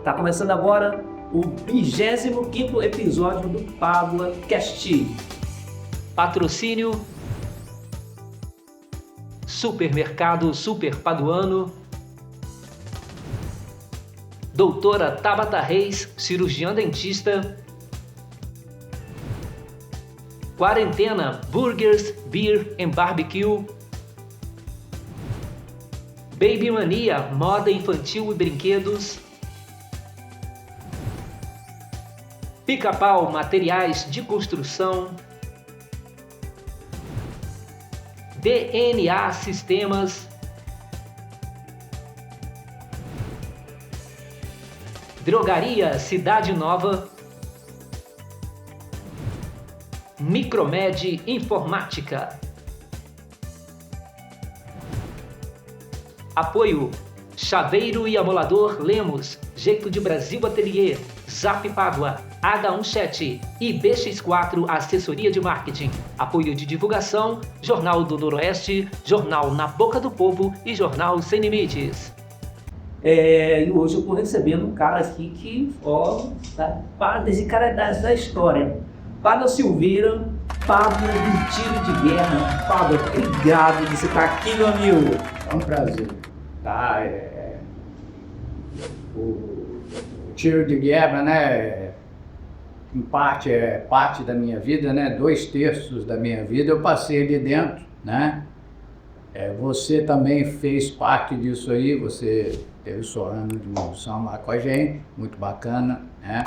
Tá começando agora o 25º episódio do Padua Cast. Patrocínio Supermercado Super Paduano, Doutora Tabata Reis, cirurgiã dentista, Quarentena Burgers, Beer and Barbecue, Baby Mania, moda infantil e brinquedos, Pica-Pau, materiais de construção, DNA Sistemas, Drogaria Cidade Nova, Micromed Informática. Apoio Chaveiro e Amolador Lemos, Jeito de Brasil Ateliê, Zap Padua, H1Chat e BX4 Assessoria de Marketing. Apoio de divulgação, Jornal do Noroeste, Jornal Na Boca do Povo e Jornal Sem Limites. E hoje eu estou recebendo um cara aqui que, esse cara é da história. Padua Silveira, Padua do Tiro de Guerra. Padua, obrigado por você estar aqui, meu amigo. É um prazer. O tiro de guerra, né, em parte é parte da minha vida, né, 2/3 da minha vida eu passei ali dentro, né. Você também fez parte disso aí, você teve sua ano de indução lá com a gente, muito bacana, né.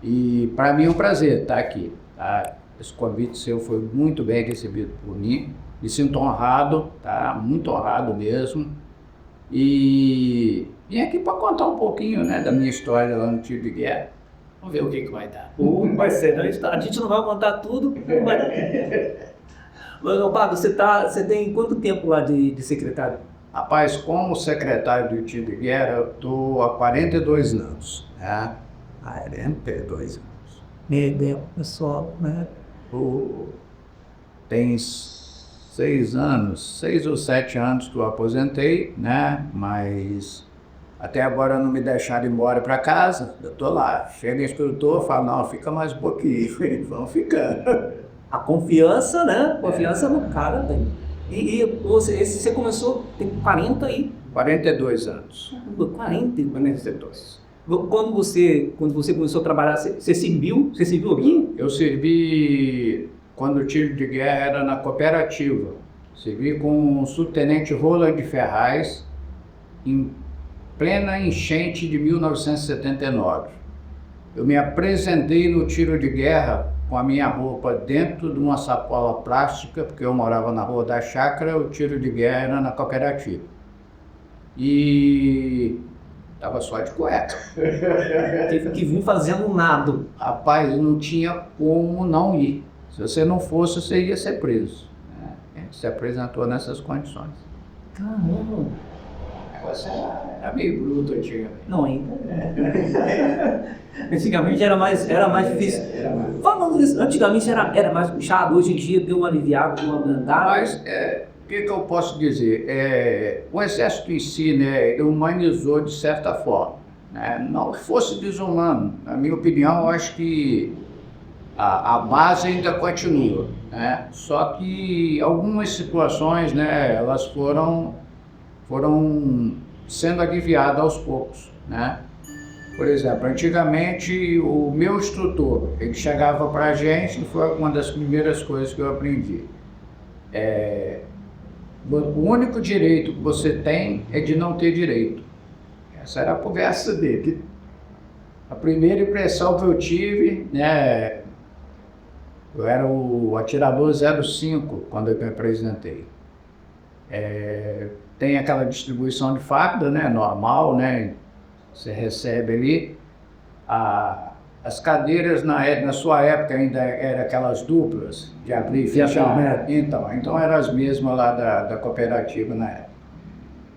E para mim é um prazer estar aqui, tá? Esse convite seu foi muito bem recebido por mim, me sinto honrado, tá? Muito honrado mesmo. E vim aqui para contar um pouquinho, né, da minha história lá no tiro de guerra. Vamos ver o que vai dar. Vai ser, a gente não vai contar tudo, Mas, Padua, você tem quanto tempo lá de secretário? Rapaz, como secretário do tiro de guerra, eu estou há 42 anos, né? 42 anos. Meu Deus, pessoal, né? Tem 6 ou 7 anos que eu aposentei, né? Mas até agora não me deixaram ir embora para casa. Eu tô lá, chega o instrutor, fala, não, fica mais um pouquinho. Vão ficando. A confiança, né? Confiança no cara, velho. E você começou, tem 42 anos. 42. Quando você começou a trabalhar, você serviu aqui? Eu servi quando o tiro de guerra era na cooperativa. Servi com o subtenente Roland Ferraz em plena enchente de 1979. Eu me apresentei no tiro de guerra com a minha roupa dentro de uma sacola plástica, porque eu morava na Rua da Chácara, o tiro de guerra era na cooperativa. E estava só de cueca. Teve que vir fazendo nado. Rapaz, não tinha como não ir. Se você não fosse, você ia ser preso. Se apresentou nessas condições. Caramba! Você era meio bruto antigamente. Não, ainda. Antigamente era mais difícil. Falando isso, antigamente era mais puxado, hoje em dia deu uma aliviada, deu uma abrandada. Mas o que eu posso dizer? O exército em si, né, humanizou de certa forma. Né? Não fosse desumano. Na minha opinião, eu acho que a base ainda continua. Né? Só que algumas situações, né, elas foram sendo aliviadas aos poucos, né? Por exemplo, antigamente o meu instrutor, ele chegava para a gente e foi uma das primeiras coisas que eu aprendi. O único direito que você tem é de não ter direito. Essa era a conversa dele. A primeira impressão que eu tive, né, eu era o atirador 05 quando eu me apresentei. Tem aquela distribuição de farda, né, normal, né, você recebe ali. As cadeiras na sua época ainda eram aquelas duplas de abrir e fechar. Então eram as mesmas lá da cooperativa na época.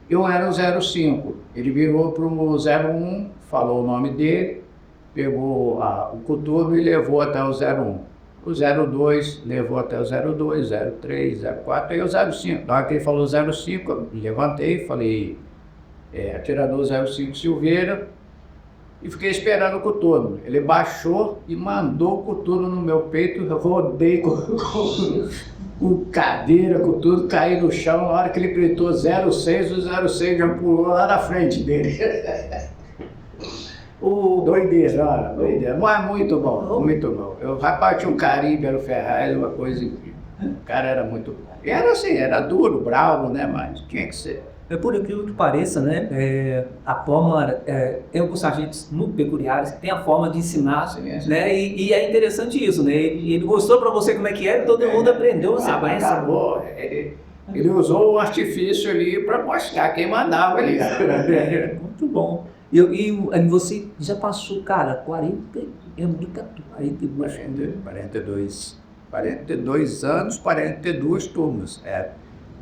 Eu era o 05, ele virou para o 01, falou o nome dele, pegou o coturno e levou até o 01. O 02 levou até o 02, 03, 04 e o 05. Na hora que ele falou 05, eu levantei e falei, atirador 05 Silveira, e fiquei esperando o coturno. Ele baixou e mandou o coturno no meu peito, eu rodei com cadeira, com tudo, caí no chão. Na hora que ele gritou 06, o 06 já pulou lá na frente dele. Doideira, doideira. Mas muito bom, muito bom. Eu, rapaz, tinha um carinho pelo Ferraz, uma coisa incrível. O cara era muito bom. E era assim, era duro, bravo, né? Mas tinha que ser. É por aquilo que pareça, né? A forma, tem alguns sargentos muito peculiares que tem a forma de ensinar, né? E é interessante isso, né? Ele mostrou para você como é que é e todo mundo aprendeu a sequência. Acabou. Ele usou o artifício ali para mostrar quem mandava ali. Muito bom. E você já passou, cara, 42 anos, 42 turmas.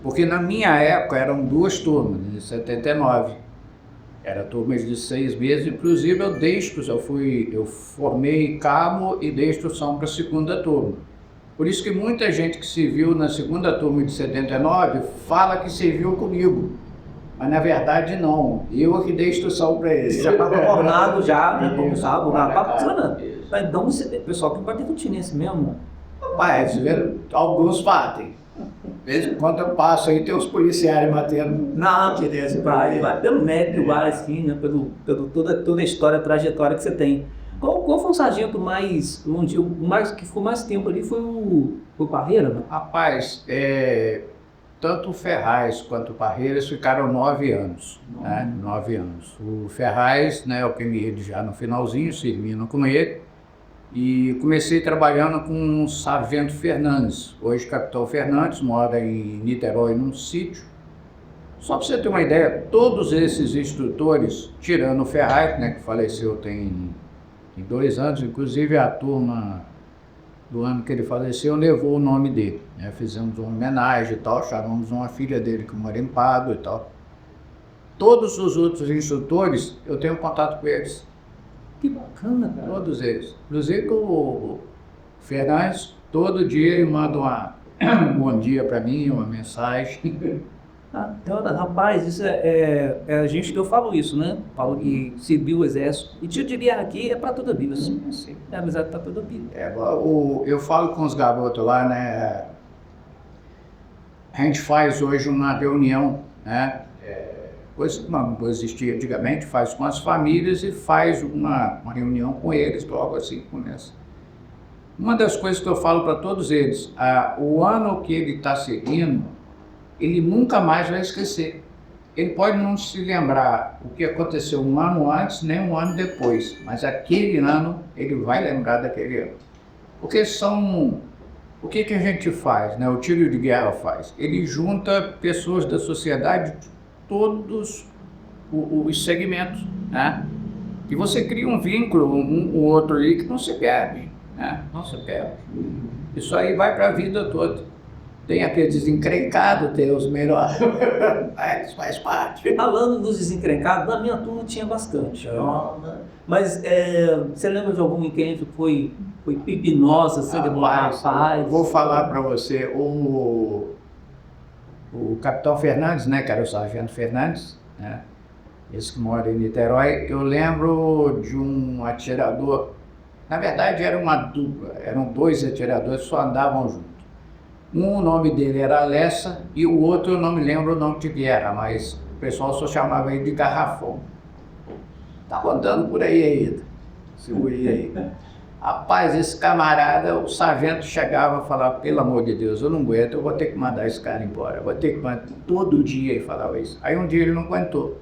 Porque na minha época eram 2 turmas, de 79. Era turmas de 6 meses, inclusive eu formei cabo e dei instrução para a segunda turma. Por isso que muita gente que se viu na segunda turma de 79 fala que serviu comigo. Mas na verdade não, eu que dei instrução para eles. Já estava ornado já, né, como sabe, bacana. Então você, pessoal que vai ter continência mesmo. Rapaz, alguns batem. De vez em quando eu passo aí, tem os policiais batendo. Não, querido, vai pelo mérito do bar, assim, né, pelo toda a história, a trajetória que você tem. Qual foi o sargento mais longevo, que ficou mais tempo ali, foi o Parreira, né? Rapaz, tanto o Ferraz quanto o Parreiras ficaram 9 anos, né? 9 anos. O Ferraz, né, eu peguei ele já no finalzinho, servindo com ele, e comecei trabalhando com o Sargento Fernandes, hoje Capitão Fernandes, mora em Niterói, num sítio. Só para você ter uma ideia, todos esses instrutores, tirando o Ferraz, né, que faleceu tem 2 anos, inclusive a turma do ano que ele faleceu levou o nome dele, né? Fizemos uma homenagem e tal, chamamos uma filha dele que mora em Pado e tal. Todos os outros instrutores, eu tenho contato com eles. Que bacana, cara. Todos eles. Inclusive o Fernandes, todo dia ele manda um bom dia para mim, uma mensagem. Então, rapaz, isso a gente que eu falo isso, né? Falo que serviu o exército. E tiro de guerra aqui é para toda a vida. Sim. É amizade para toda a vida. Eu falo com os garotos lá, né? A gente faz hoje uma reunião, né? Coisa que não existia antigamente, faz com as famílias e faz uma reunião com eles, logo assim começa. Uma das coisas que eu falo para todos eles, o ano que ele está seguindo, ele nunca mais vai esquecer. Ele pode não se lembrar o que aconteceu um ano antes, nem um ano depois, mas aquele ano ele vai lembrar daquele ano. Porque o que a gente faz, né? O tiro de guerra faz? Ele junta pessoas da sociedade de todos os segmentos, né? E você cria um vínculo, um outro ali que não se perde, né? Não se perde. Isso aí vai para a vida toda. Tem aqueles desencrencados, tem os melhores, mas faz parte. Falando dos desencrencados, na minha turma tinha bastante. Mas você lembra de algum em que foi pipinosa, sangue rapaz? Vou falar para você, o Capitão Fernandes, né, que era o Sargento Fernandes, né, esse que mora em Niterói, eu lembro de um atirador, na verdade era uma dupla, eram 2 atiradores que só andavam juntos. O nome dele era Alessa e o outro eu não me lembro o nome que era, mas o pessoal só chamava ele de Garrafão. Estava andando por aí ainda, segurei aí. Rapaz, esse camarada, o sargento chegava e falava, pelo amor de Deus, eu não aguento, eu vou ter que mandar esse cara embora, eu vou ter que mandar, todo dia ele falava isso. Aí um dia ele não aguentou.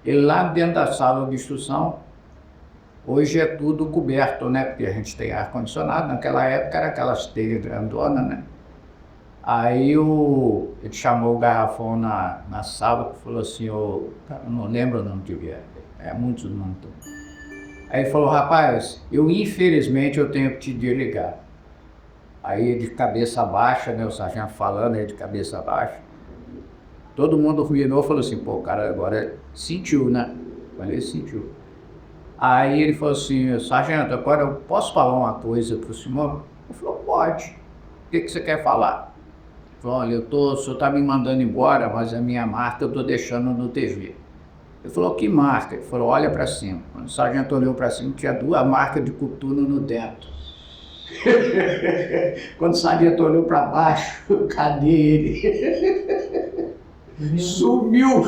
Ele lá dentro da sala de instrução, hoje é tudo coberto, né, porque a gente tem ar-condicionado, naquela época era aquelas telhas grandonas, né. Aí ele chamou o Garrafão na sala e falou assim, eu não lembro o nome que era, muitos nomes. Aí ele falou, rapaz, infelizmente eu tenho que te desligar. Aí ele de cabeça baixa, né, o sargento falando, ele de cabeça baixa. Todo mundo virou e falou assim, pô, o cara agora sentiu, né? Ele sentiu. Aí ele falou assim, sargento, agora eu posso falar uma coisa pro senhor? Ele falou, pode. O que você quer falar? Ele falou, olha, o senhor tá me mandando embora, mas a minha marca eu tô deixando no TV. Ele falou, que marca? Ele falou, olha para cima. Quando o sargento olhou para cima, tinha 2 marcas de coturno no teto. Quando o sargento olhou para baixo, cadê ele? Sumiu!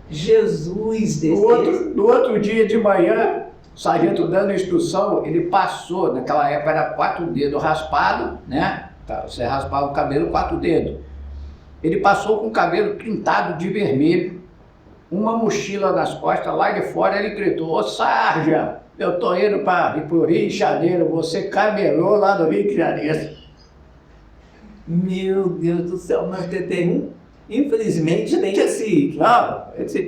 Jesus! No outro dia de manhã, o sargento dando instrução, ele passou, naquela época era 4 dedos raspados, né? Você raspava o cabelo 4 dedos. Ele passou com o cabelo pintado de vermelho, uma mochila nas costas, lá de fora ele gritou, ô sarja, eu tô indo para o Rio de Janeiro, você camelou lá no Rio de Janeiro. Meu Deus do céu, mas infelizmente tem esse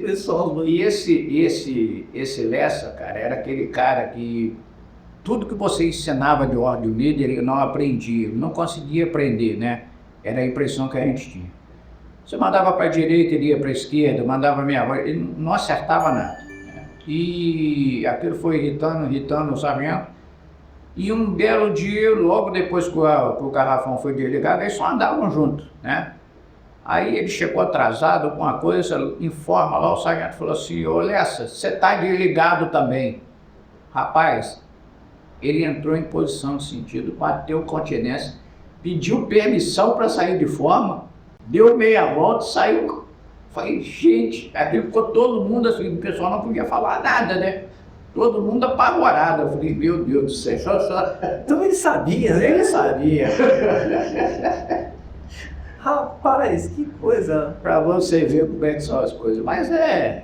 pessoal. E esse Lessa, cara, era aquele cara que tudo que você ensinava de ordem unida, ele não aprendia, não conseguia aprender, né? Era a impressão que a gente tinha. Você mandava para a direita, ele ia para a esquerda, mandava meia voz, ele não acertava nada. Né? E aquilo foi irritando o sargento. E um belo dia, logo depois que o garrafão foi desligado, eles só andavam juntos, né? Aí ele chegou atrasado com uma coisa, informa lá, o sargento falou assim, ô Lessa, você tá desligado também. Rapaz, ele entrou em posição de sentido, bateu continência, pediu permissão para sair de forma, deu meia volta, saiu. Falei, gente, aí ficou todo mundo assim, o pessoal não podia falar nada, né? Todo mundo apavorado. Eu falei, meu Deus do céu, Então ele sabia, né? Ele sabia. Rapaz, que coisa. Para você ver como é que são as coisas. Mas né?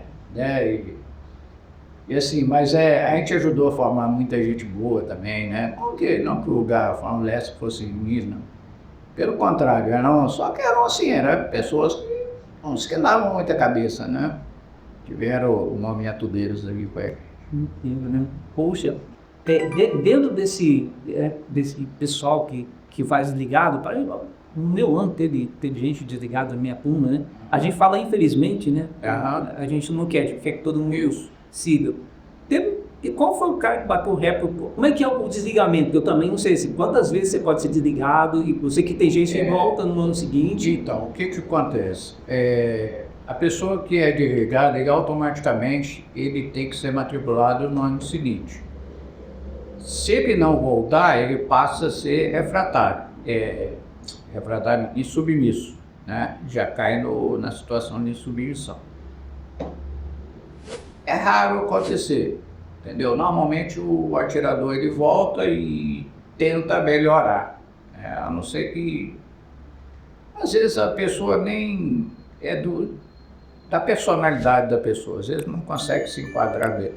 E assim, a gente ajudou a formar muita gente boa também, né? Não que o Garrafão Lessa fosse ruim, não. Pelo contrário, só que eram assim, eram pessoas que não esquentavam muita cabeça, né? Tiveram o nome atudeiros aqui com ele. Entendo, né? Poxa, dentro desse pessoal que faz desligado, no meu ano teve gente desligada na minha turma, né? A gente fala infelizmente, né? Uhum. A gente não quer que todo mundo siga. E qual foi o cara que bateu o recorde? Como é que é o desligamento? Eu também não sei quantas vezes você pode ser desligado e você que tem gente que volta no ano seguinte. Então, o que acontece? A pessoa que é desligada, ele automaticamente ele tem que ser matriculado no ano seguinte. Se ele não voltar, ele passa a ser refratário. Refratário e submisso, né? Já cai na situação de submissão. É raro acontecer, entendeu? Normalmente o atirador ele volta e tenta melhorar, a não ser que às vezes a pessoa nem é da personalidade da pessoa, às vezes não consegue se enquadrar bem.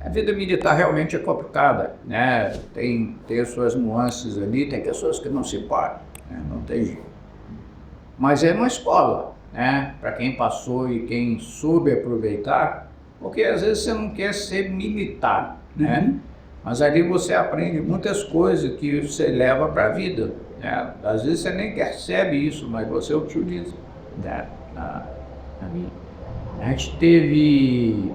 A vida militar realmente é complicada, né? Tem as suas nuances ali, tem pessoas que não se param, né? Não tem jeito. Mas é uma escola, né? Para quem passou e quem soube aproveitar, porque às vezes você não quer ser militar, né? Uhum. Mas ali você aprende muitas coisas que você leva para a vida, né? Às vezes você nem percebe isso, mas você utiliza, né? A gente teve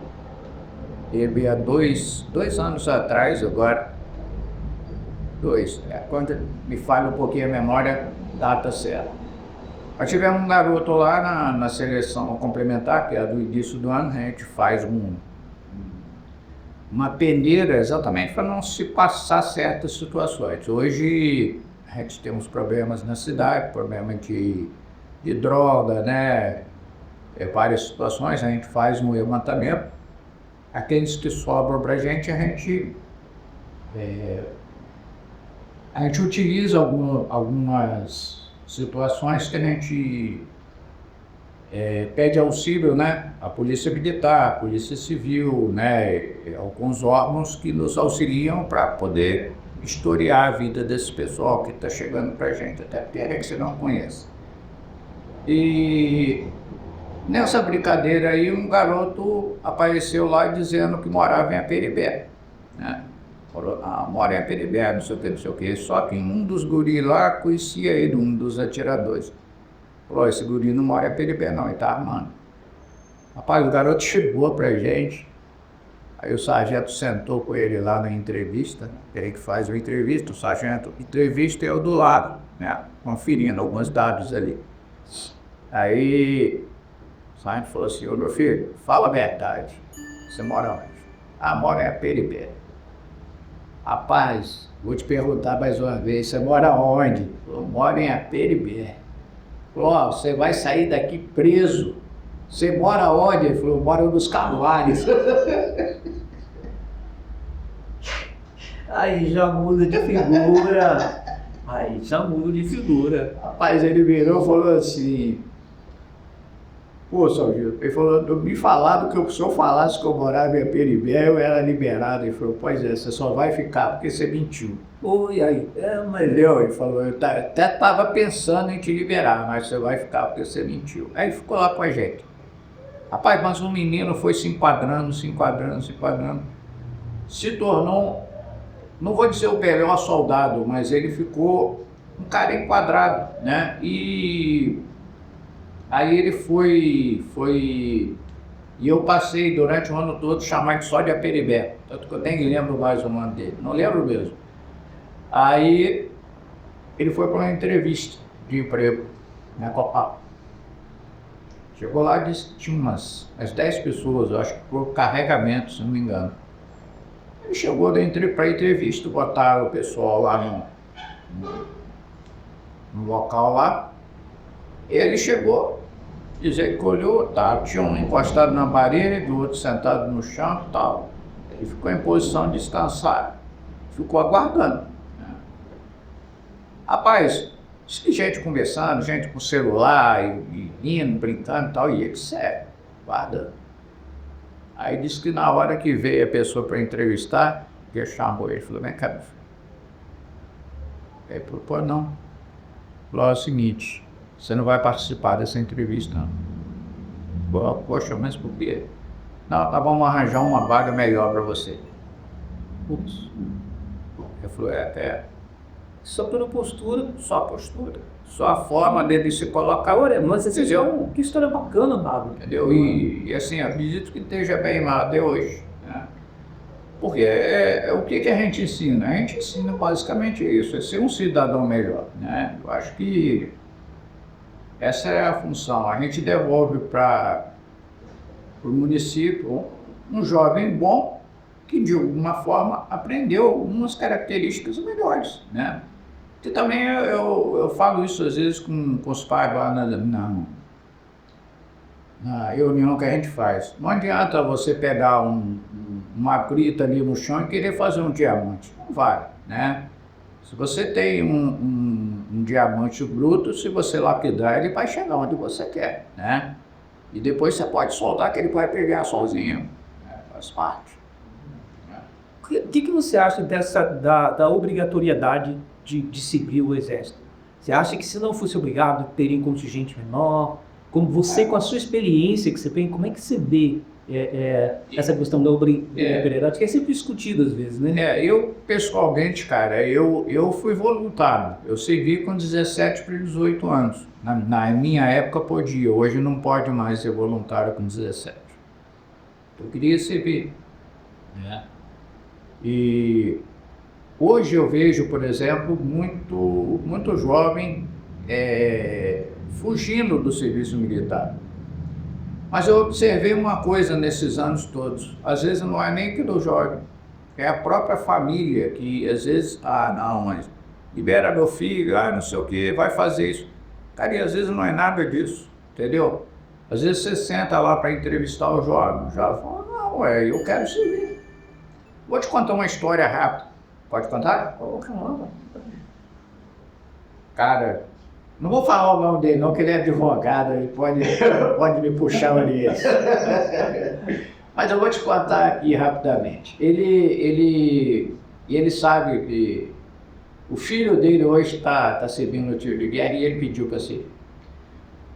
há dois anos atrás, agora, quando me falha um pouquinho a memória, data certa. Nós tivemos um garoto lá na seleção complementar, que é do início do ano, a gente faz uma peneira exatamente para não se passar certas situações. Hoje a gente tem uns problemas na cidade, problema de droga, né? Várias situações, a gente faz um levantamento. Aqueles que sobram para a gente utiliza algumas situações que a gente pede auxílio, né? A Polícia Militar, a Polícia Civil, né? Alguns órgãos que nos auxiliam para poder historiar a vida desse pessoal que está chegando para a gente, até pena que você não conhece. E nessa brincadeira aí, um garoto apareceu lá dizendo que morava em Aperibé, né? Falou, mora em Aperibé, não sei o que. Só que um dos guris lá conhecia ele, um dos atiradores. Falou, esse guri não mora em Aperibé não, ele tá armando. Rapaz, o garoto chegou pra gente, aí o sargento sentou com ele lá na entrevista, ele que faz a entrevista, o sargento entrevista eu do lado, né? Conferindo alguns dados ali. Aí o sargento falou assim, ô meu filho, fala a verdade. Você mora onde? Ah, mora em Aperibé. Rapaz, vou te perguntar mais uma vez, você mora onde? Eu moro em Aperibé. Ó, você vai sair daqui preso. Você mora onde? Ele falou, eu moro nos Calvários. Aí já muda de figura. Aí já muda de figura. Rapaz, ele virou e falou assim, pô, Salgito, ele falou, me falaram que se eu falasse que eu morava em Aperibé, eu era liberado. Ele falou, pois é, você só vai ficar porque você mentiu. Oi, aí. Mas ele falou, eu até estava pensando em te liberar, mas você vai ficar porque você mentiu. Aí ele ficou lá com a gente. Rapaz, mas o menino foi se enquadrando, se tornou, não vou dizer o melhor soldado, mas ele ficou um cara enquadrado, né? E aí ele foi, e eu passei durante o ano todo chamado só de Aperibé, tanto que eu nem lembro mais o nome dele, não lembro mesmo. Aí ele foi para uma entrevista de emprego na Copal. Chegou lá e disse que tinha umas 10 pessoas, eu acho que por carregamento, se não me engano. Ele chegou para a entrevista, botaram o pessoal lá no local lá. Ele chegou, dizer que olhou, tá, tinha um encostado na parede, o outro sentado no chão e tal. Ele ficou em posição de descansar, ficou aguardando. Rapaz, gente conversando, gente com celular, e indo, brincando e tal, e ele sério, guardando. Aí disse que na hora que veio a pessoa para entrevistar, ele chamou ele, falou, vem cá, meu filho. Aí ele falou, pô, não. Falou, é o seguinte, você não vai participar dessa entrevista, não. Poxa, mas por quê? Não, tá, vamos arranjar uma vaga melhor para você. Putz. Ele falou, Só pela postura. só a postura, só a forma dele se colocar. Olha, mas você viu que história bacana, Mago. Entendeu? E assim, acredito que esteja bem lá até hoje. Né? Porque o que a gente ensina? A gente ensina basicamente isso, é ser um cidadão melhor. Né? Eu acho que essa é a função. A gente devolve para o município um jovem bom que de alguma forma aprendeu umas características melhores. Né? E também eu falo isso às vezes com os pais lá na reunião que a gente faz. Não adianta você pegar uma brita ali no chão e querer fazer um diamante. Não vale, né? Se você tem um diamante bruto, se você lapidar, ele vai chegar onde você quer, né? E depois você pode soldar que ele vai pegar sozinho. Né? Faz parte. O que você acha da obrigatoriedade de seguir o Exército? Você acha que se não fosse obrigado, teria um contingente menor? Como você, com a sua experiência que você tem, como é que você vê essa questão da obrigatoriedade, que é sempre discutida às vezes, né? Eu, pessoalmente, cara, eu fui voluntário. Eu servi com 17 para 18 anos. Na minha época podia, hoje não pode mais ser voluntário com 17. Eu queria servir. Né? E hoje eu vejo, por exemplo, muito jovem fugindo do serviço militar. Mas eu observei uma coisa nesses anos todos. Às vezes não é nem que do jovem, é a própria família que às vezes, não, mas libera meu filho, não sei o que, vai fazer isso. Cara, e às vezes não é nada disso, entendeu? Às vezes você senta lá para entrevistar o jovem, já fala, não, eu quero servir. Vou te contar uma história rápida. Pode contar? Caramba. Cara, não vou falar o nome dele não, que ele é advogado, ele pode me puxar a orelha. Mas eu vou te contar aqui rapidamente. Ele sabe que o filho dele hoje está servindo no tiro de guerra e ele pediu para ser.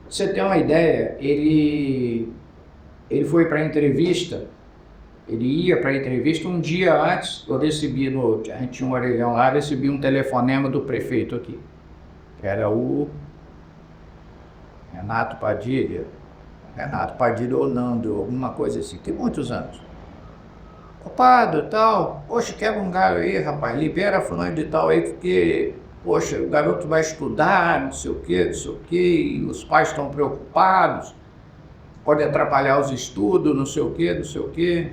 Pra você ter uma ideia, ele foi para a entrevista. Ele ia para a entrevista, um dia antes eu recebi, a gente tinha um orelhão lá, recebi um telefonema do prefeito aqui, que era o Renato Padilha Orlando, alguma coisa assim, tem muitos anos. Culpado e tal, poxa, quebra um galho aí, rapaz, libera fulano de tal aí, porque, poxa, o garoto vai estudar, não sei o que, e os pais estão preocupados. pode atrapalhar os estudos, não sei o quê, não sei o quê.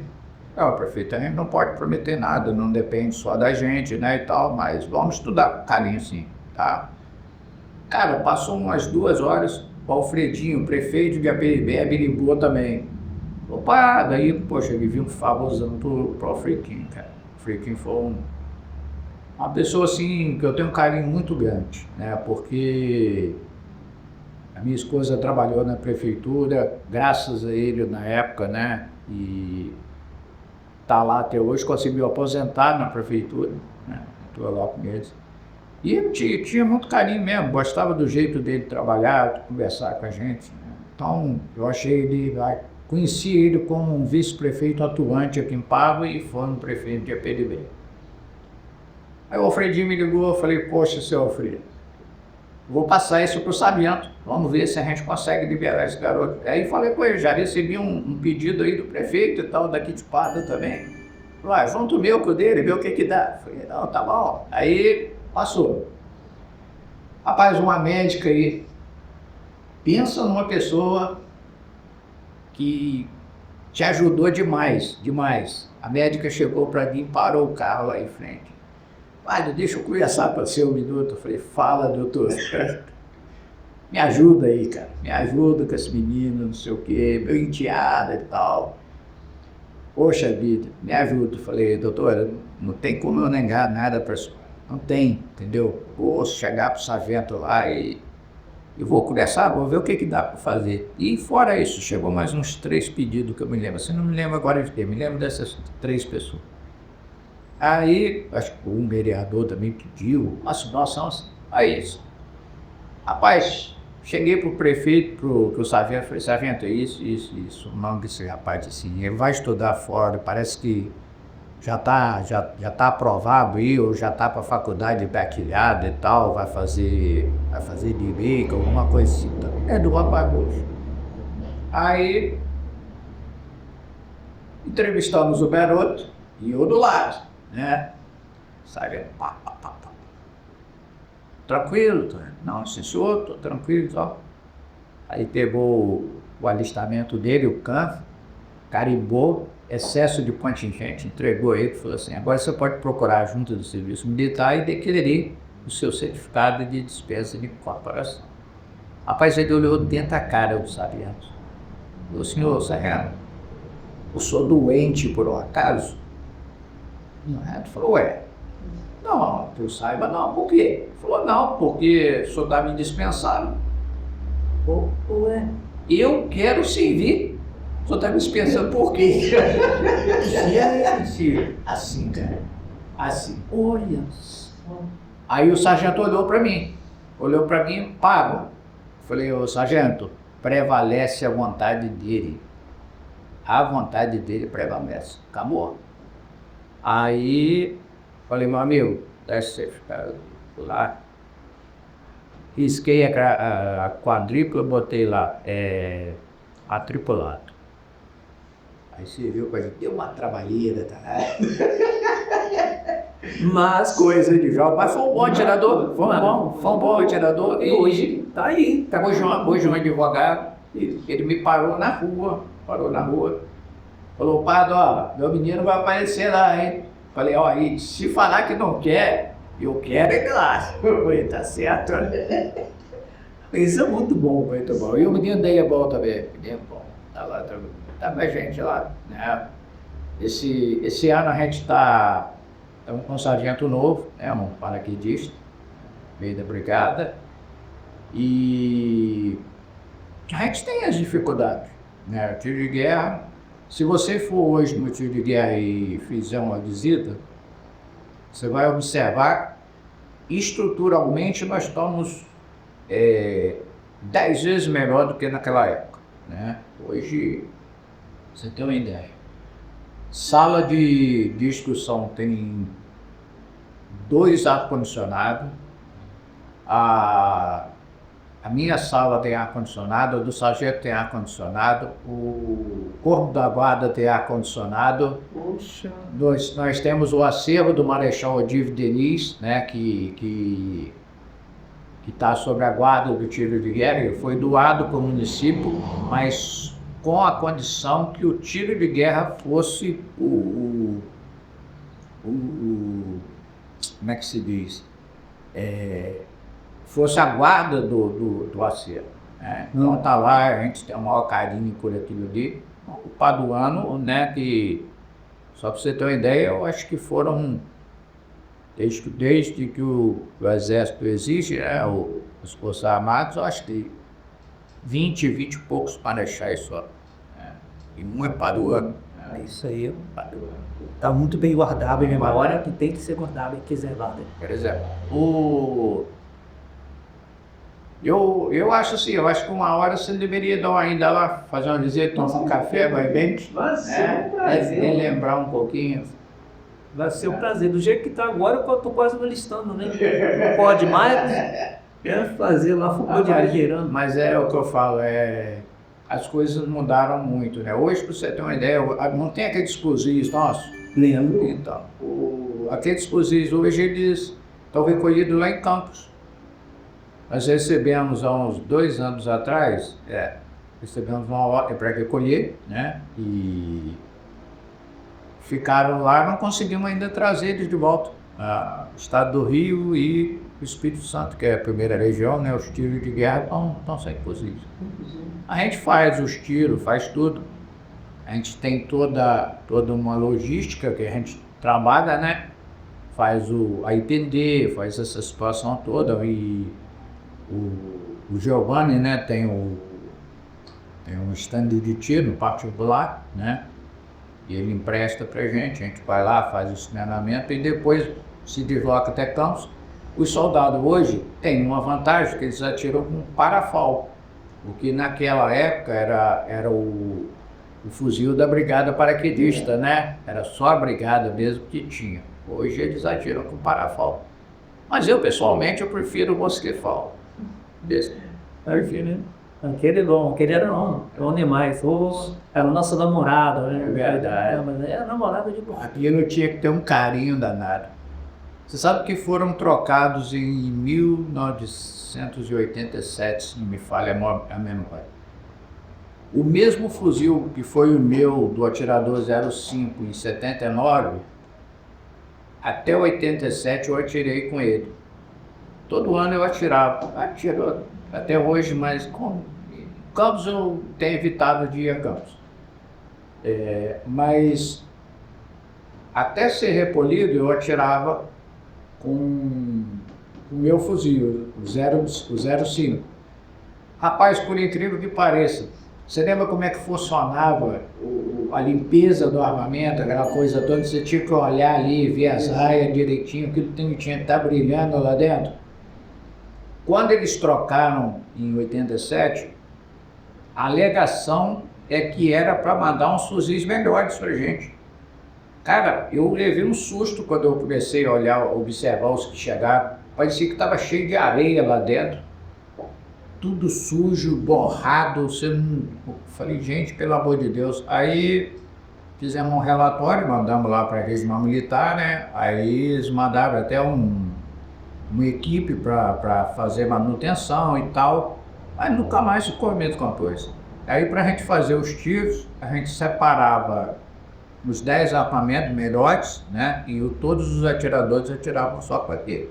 Não, prefeito, a gente não pode prometer nada, não depende só da gente, né, e tal, mas vamos estudar com carinho sim, tá? Cara, passou umas 2 horas, o Alfredinho, prefeito de Aperibé, me ligou também. Opa, daí, poxa, ele viu um famosão pro Alfredinho, cara. O Alfredinho foi uma pessoa, assim, que eu tenho um carinho muito grande, né, porque a minha esposa trabalhou na prefeitura, graças a ele na época, né, e tá lá até hoje, conseguiu aposentar na prefeitura, né, estou lá com eles. E ele tinha muito carinho mesmo, gostava do jeito dele trabalhar, de conversar com a gente, né. Então, eu achei ele, conheci ele como um vice-prefeito atuante aqui em Pava e foi um prefeito de Aperibé. Aí o Alfredinho me ligou, eu falei, poxa, seu Alfredo, vou passar isso para o Sargento, vamos ver se a gente consegue liberar esse garoto. Aí falei com ele, já recebi um pedido aí do prefeito e tal, daqui de Pava também. Falei, junto meu com o dele, vê o que dá. Falei, não, tá bom. Aí passou. Rapaz, uma médica aí, pensa numa pessoa que te ajudou demais, demais. A médica chegou para mim, parou o carro lá em frente. Padre, deixa eu conversar com você um minuto. Eu falei, fala, doutor. Me ajuda aí, cara. Me ajuda com esse menino, não sei o quê, meu enteado e tal. Poxa vida, me ajuda. Eu falei, doutora, não tem como eu negar nada para a senhora. Não tem, entendeu? Vou chegar pro sargento lá e vou conversar, vou ver o que dá para fazer. E fora isso, chegou mais uns 3 pedidos que eu me lembro. Assim, não me lembro agora de ter, me lembro dessas 3 pessoas. Aí, acho que um vereador também pediu uma situação assim. Aí isso. Rapaz, cheguei pro prefeito, pro sargento, falei, sargento, é isso. O nome desse rapaz, assim, ele vai estudar fora, parece que já tá aprovado aí, ou já tá pra faculdade baquilhada e tal, vai fazer direito, alguma coisa assim. É do rapaz moço. Aí, entrevistamos o garoto e eu do lado, né? Sargento, pá. Tranquilo? Não, sim senhor, tô tranquilo e tal. Aí pegou o alistamento dele, o CANF, carimbou, excesso de contingente, entregou ele e falou assim, agora você pode procurar a junta do serviço militar e requerer o seu certificado de dispensa de incorporação. Rapaz, ele olhou dentro da cara do sargento. Falou, senhor sargento, eu sou doente por um acaso? O sargento falou, ué, não, que eu saiba não, por quê? Ele falou, não, porque o senhor está me indispensando. Ué, eu quero servir. O senhor está me dispensando por quê? Gente, assim, cara, assim, olha só. Aí o sargento olhou para mim, pago. Falei, ô sargento, prevalece a vontade dele. A vontade dele prevalece. Acabou. Aí, falei, meu amigo, deixa você ficar lá. Risquei a quadrícula, botei lá, atripulado. Aí você viu, deu uma trabalheira, tá? Mas coisa de jovem. Mas foi um bom atirador, foi um bom atirador. E hoje tá aí. Hoje um advogado, ele me parou na rua. Falou, padre, ó, meu menino vai aparecer lá, hein? Falei, ó, e se falar que não quer, eu quero é claro. Falei, tá certo. Isso é muito bom, muito bom. E o menino daí é bom também, menino bom. Tá lá, tá mais gente lá, né? Esse ano a gente tá com um sargento novo, né? Um paraquedista, veio da brigada. E a gente tem as dificuldades, né? Tiro de guerra. Se você for hoje no tiro de guerra e fizer uma visita, você vai observar, estruturalmente nós estamos 10 vezes melhor do que naquela época, né? Hoje, você tem uma ideia, sala de instrução tem 2 ar-condicionado, a minha sala tem ar-condicionado, a do sargento tem ar-condicionado, o corpo da guarda tem ar-condicionado. Poxa. Nós temos o acervo do Marechal Odívio Diniz, né, que está sob a guarda do tiro de guerra, foi doado para o município, mas com a condição que o tiro de guerra fosse como é que se diz? Fosse a guarda do acervo. Né? Então tá lá, a gente tem o maior carinho por aquilo ali. O Paduano, né, que, só para você ter uma ideia, eu acho que foram, desde que o Exército existe, né, os Forças Armadas, eu acho que 20 e poucos marechais só. Né? E um é Paduano. É isso aí. Tá muito bem guardado em memória, que tem que ser guardado e preservado. Por exemplo, eu acho assim, eu acho que uma hora você deveria dar ainda lá, fazer uma visita, tomar um café, vai bem, Vai ser um prazer. relembrar um pouquinho. Vai ser um prazer. Do jeito que tá agora, eu tô quase me listando, né? Não pode mais. Quero fazer lá, ficou de Ribeirão. Mas é o que eu falo, as coisas mudaram muito, né? Hoje, para você ter uma ideia, não tem aqueles fuzis nossos. Lembro. Então, aqueles fuzis hoje, eles estão recolhidos lá em Campos. Nós recebemos há uns 2 anos atrás, recebemos uma ordem para recolher, né? E ficaram lá, não conseguimos ainda trazer eles de volta. O estado do Rio e o Espírito Santo, que é a primeira região, né? Os tiros de guerra estão sem fuzis. A gente faz os tiros, faz tudo. A gente tem toda uma logística que a gente trabalha, né? Faz a IPD, faz essa situação toda. E o Giovanni, né, tem um stand de tiro no particular, né? E ele empresta pra gente, a gente vai lá, faz o treinamento e depois se desloca até Campos. Os soldados hoje têm uma vantagem, que eles atiram com parafal, o que naquela época era o fuzil da brigada paraquedista, né? Era só a brigada mesmo que tinha. Hoje eles atiram com parafal. Mas eu, pessoalmente, eu prefiro o mosquetfal. Aquele não, aquele era não, demais. Era o nosso namorado, né? É verdade. Mas era namorado de boa. Aquilo tinha que ter um carinho danado. Você sabe que foram trocados em 1987, se não me falha a memória. O mesmo fuzil que foi o meu do atirador 05 em 79, até 87 eu atirei com ele. Todo ano eu atiro até hoje, mas com Campos eu tenho evitado de ir a Campos. Mas até ser repolido eu atirava com o meu fuzil, o 05. Rapaz, por incrível que pareça, você lembra como é que funcionava a limpeza do armamento, aquela coisa toda? Você tinha que olhar ali, ver as raias direitinho, aquilo tinha que estar brilhando lá dentro. Quando eles trocaram em 87, a alegação é que era para mandar uns fuzis melhores pra gente. Cara, eu levei um susto quando eu comecei a observar os que chegaram. Parecia que estava cheio de areia lá dentro. Tudo sujo, borrado. Eu falei, gente, pelo amor de Deus. Aí fizemos um relatório, mandamos lá para a região militar, né? Aí eles mandaram até uma equipe para fazer manutenção e tal. Mas nunca mais ficou a mesma coisa. Aí para a gente fazer os tiros, a gente separava os 10 armamentos melhores, né? E todos os atiradores atiravam só com aquele.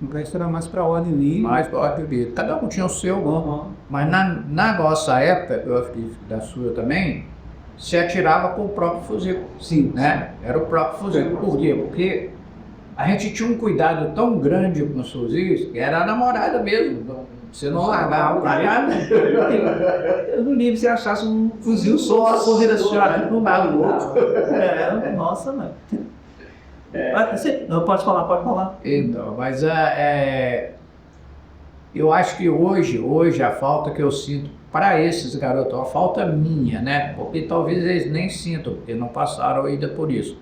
O resto era mais para ordem livre. Mais para ordem livre. Cada um tinha o seu. Mas na nossa época, eu acredito da sua também, se atirava com o próprio fuzil. Sim. Né? Era o próprio fuzil. Por quê? Porque a gente tinha um cuidado tão grande com os fuzis que era a namorada mesmo. Você não largava pra nada. Eu não lembro se achasse um fuzil só, correr da senhora, não dava louco. Nossa, mano. Não, pode falar. Então, mas eu acho que hoje a falta que eu sinto para esses garotos, a falta minha, né? Porque talvez eles nem sintam, porque não passaram ainda por isso.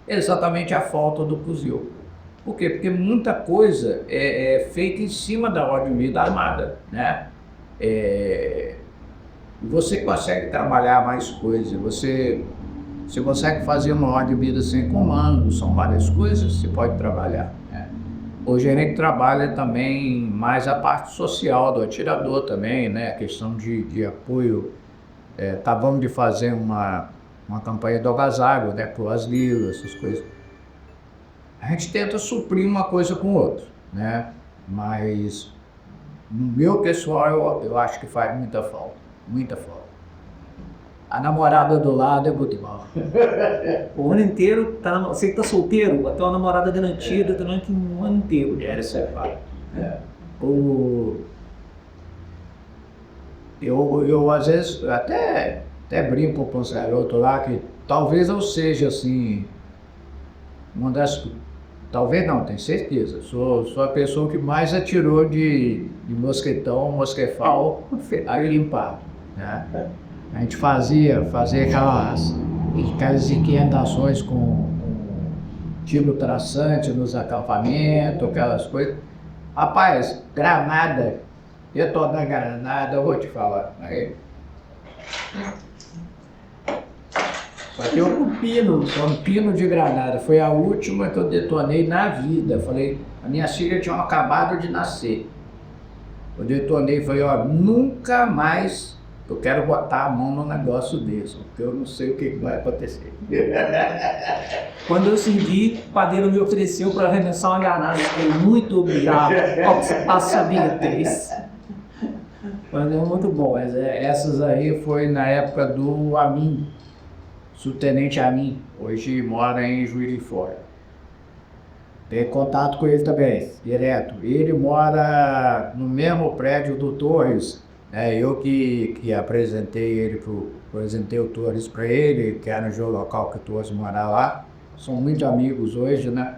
Exatamente a falta do fuzil. Por quê? Porque muita coisa é feita em cima da ordem de vida armada, né? Você consegue trabalhar mais coisas, você consegue fazer uma ordem de vida sem comando, são várias coisas que você pode trabalhar, né? Hoje a gente trabalha também mais a parte social do atirador também, né? A questão de apoio Acabamos de fazer uma campanha do agasalho, né, para o asilo, essas coisas. A gente tenta suprir uma coisa com outra, né? Mas no meu pessoal eu acho que faz muita falta, muita falta. A namorada do lado é muito mal. O ano inteiro, você que tá solteiro, vai ter uma namorada garantida durante um ano inteiro. Essa é fato. Eu às vezes até brinco com os garotos lá que talvez eu seja assim, uma das. Talvez não, tenho certeza. Sou a pessoa que mais atirou de mosquetão, mosquefal, aí limpado, né? A gente fazia aquelas inquietações com tiro traçante nos acampamentos, aquelas coisas. Rapaz, granada, detonar granada, eu vou te falar. Aí, bateu um pino de granada. Foi a última que eu detonei na vida. Falei, a minha filha tinha acabado de nascer. Eu detonei e falei, ó, nunca mais eu quero botar a mão num negócio desse, porque eu não sei o que vai acontecer. Quando eu segui, o padeiro me ofereceu para arremessar uma granada. Eu falei, muito obrigado. Sabia 3. Mas é muito bom. Mas essas aí foi na época do Amin, subtenente Amin, hoje mora em Juiz de Fora. Tenho contato com ele também, direto. Ele mora no mesmo prédio do Torres. Eu que apresentei o Torres para ele, que era no local que o Torres mora lá. São muito amigos hoje, né?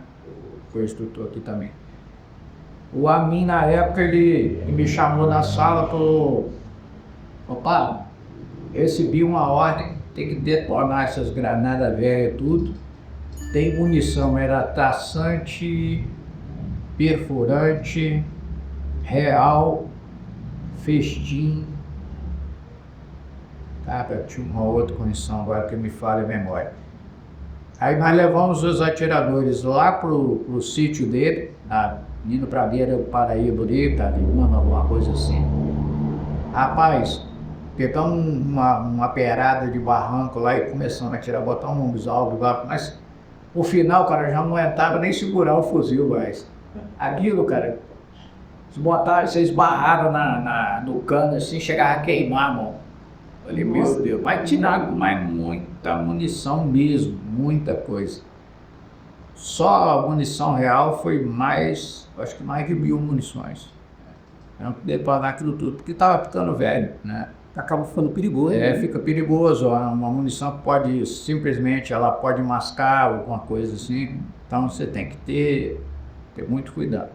Foi instrutor aqui também. O Amin, na época, ele me chamou na sala e falou: opa, recebi uma ordem, tem que detonar essas granadas velhas e tudo. Tem munição, era traçante, perfurante, real, festim. Tinha uma outra munição agora que me falha a memória. Aí nós levamos os atiradores lá pro sítio dele, indo pra beira do Paraíba ali, alguma coisa assim. Rapaz, pegamos uma peirada de barranco lá e começamos a atirar, botar um alvo lá, mas no final, cara, já não aguentava nem segurar o fuzil, mas aquilo, cara, vocês barraram no cano assim, chegava a queimar, mano. Falei, meu Deus, vai tirar mais muita munição mesmo, muita coisa. Só a munição real foi acho que mais de 1000 munições. Eu não podia detonar aquilo tudo, porque estava ficando velho, né? Acaba ficando perigoso. Fica perigoso. Uma munição pode, simplesmente, ela pode mascar alguma coisa assim. Então você tem que ter muito cuidado.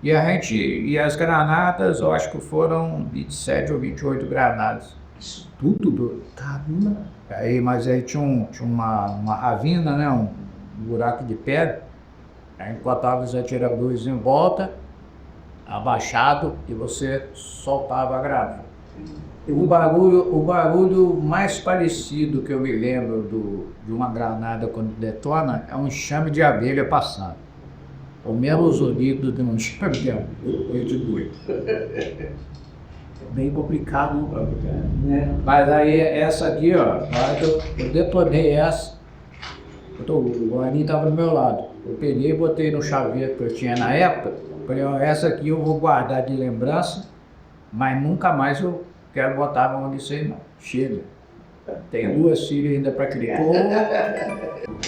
E as granadas, eu acho que foram 27 ou 28 granadas. Isso tudo? Caramba! Mas aí tinha uma ravina, né? Um buraco de pedra. Aí botava os atiradores em volta, abaixado, e você soltava a granada. O barulho mais parecido que eu me lembro de uma granada quando detona é um enxame de abelha passando. O mesmo zunido de um enxame de abelha. Coisa de doido. Bem complicado. Mas aí essa aqui, ó, eu detonei essa. O Aninho estava do meu lado. Eu peguei e botei no chaveiro que eu tinha na época. Falei, ó, essa aqui eu vou guardar de lembrança, mas nunca mais eu quero botar a mão nisso aí não. Chega. Tenho 2 filhas ainda para criar.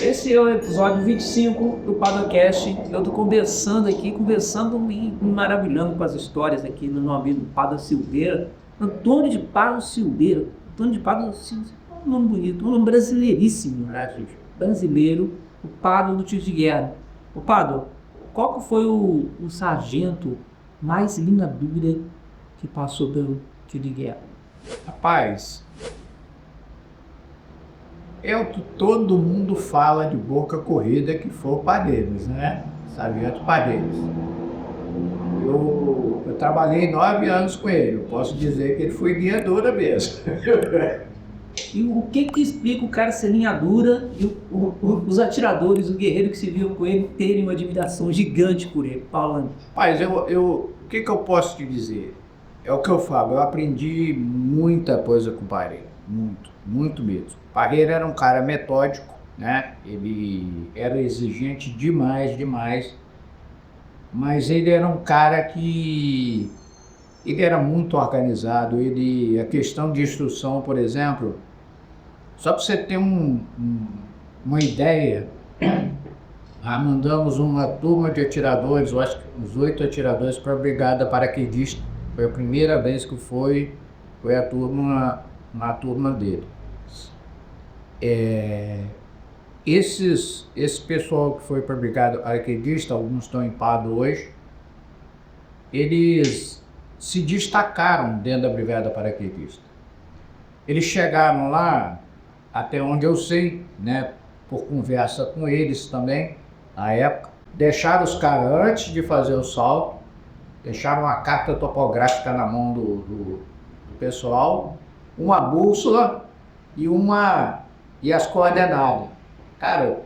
Esse é o episódio 25 do Padocast. Eu tô conversando e me maravilhando com as histórias aqui do meu amigo Pado Silveira. Antônio de Pado Silveira. Antônio de Pado Silveira. Um nome bonito, um nome brasileiríssimo. Brasileiro, o Pado do tiro de guerra. O Pado, qual que foi o sargento mais linda dúvida que passou pelo tiro de guerra? Rapaz, todo mundo fala de boca corrida que foi o Padeiros, né? Sargento Padeiros. Eu trabalhei 9 anos com ele, eu posso dizer que ele foi linha dura mesmo. E o que explica o cara ser linha dura e os atiradores, o guerreiro que se viu com ele, terem uma admiração gigante por ele? Falando. Rapaz, o que eu posso te dizer? É o que eu falo, eu aprendi muita coisa com o Padre. muito mesmo. Parreira era um cara metódico, né? Ele era exigente demais, mas ele era um cara que ele era muito organizado. A questão de instrução, por exemplo, só para você ter uma ideia, mandamos uma turma de atiradores, eu acho que uns 8 atiradores para a Brigada Paraquedista. Foi a primeira vez que foi a turma, na turma dele. Esse pessoal que foi para a Brigada Paraquedista, alguns estão em Pado hoje, eles se destacaram dentro da Brigada Paraquedista. Eles chegaram lá, até onde eu sei, né, por conversa com eles também, na época, deixaram os caras antes de fazer o salto, deixaram uma carta topográfica na mão do pessoal, uma bússola e as coordenadas. Cara,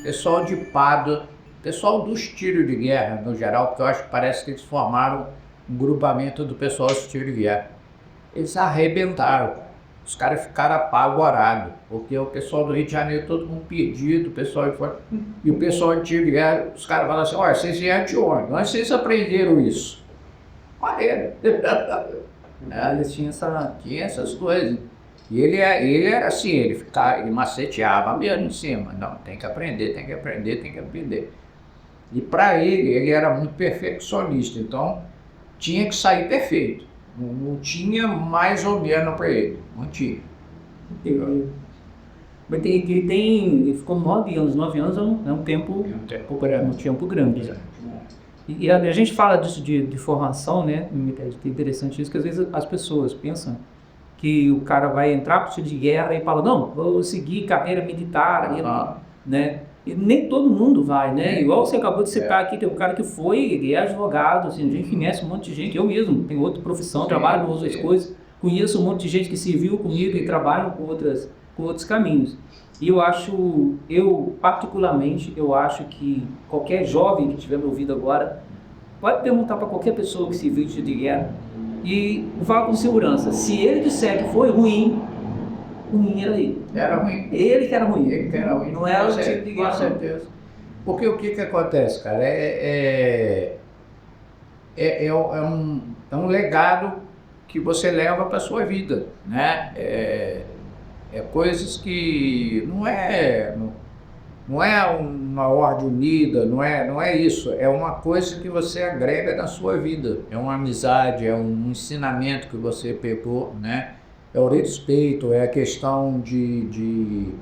pessoal de Pado, pessoal dos tiros de guerra no geral, porque eu acho que parece que eles formaram um grupamento do pessoal dos tiros de guerra. Eles arrebentaram, os caras ficaram apavorados, porque o pessoal do Rio de Janeiro, todo mundo perdido, o pessoal de fora, e o pessoal de tiro de guerra, os caras falam assim: olha, vocês vieram de onde? Onde vocês aprenderam isso? Maneiro. Eles tinham essas coisas. E ele era assim, ele maceteava mesmo em cima. Não, tem que aprender. E para ele era muito perfeccionista, então tinha que sair perfeito. Não tinha mais ou menos para ele, não tinha. Mas ele ficou 9 anos é um tempo grande. E a gente fala disso de formação, né? É interessante isso, que às vezes as pessoas pensam que o cara vai entrar para o tiro de guerra e fala: não, vou seguir carreira militar, né? E nem todo mundo vai, né? Igual você acabou de citar aqui, tem um cara que ele é advogado, assim, a gente conhece um monte de gente, eu mesmo tenho outra profissão, trabalho com outras coisas, conheço um monte de gente que serviu comigo e trabalham com outros caminhos. E particularmente, eu acho que qualquer jovem que estiver me ouvindo agora pode perguntar para qualquer pessoa que serviu de tiro de guerra e fala com segurança. Se ele disser que foi ruim era ele. Era ruim. Ele que era ruim. Não era o tipo de guerra. Com certeza. Porque o que acontece, cara? É um legado que você leva para a sua vida, né? Coisas que não é uma ordem unida, não é isso. É uma coisa que você agrega na sua vida. É uma amizade, é um ensinamento que você pegou, né? É o respeito, é a questão de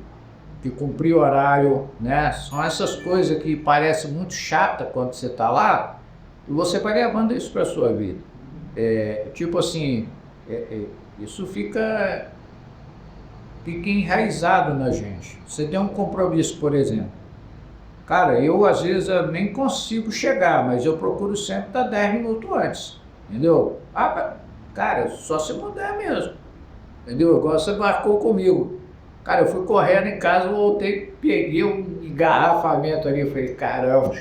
cumprir o horário, né? São essas coisas que parecem muito chatas quando você está lá, e você vai levando isso para a sua vida. Tipo assim, isso fica enraizado na gente. Você tem um compromisso, por exemplo. Cara, eu às vezes nem consigo chegar, mas eu procuro sempre estar 10 minutos antes, entendeu? Cara, só se mudar mesmo. Entendeu? Igual você marcou comigo. Cara, eu fui correndo em casa, voltei, peguei um engarrafamento ali, falei: caramba.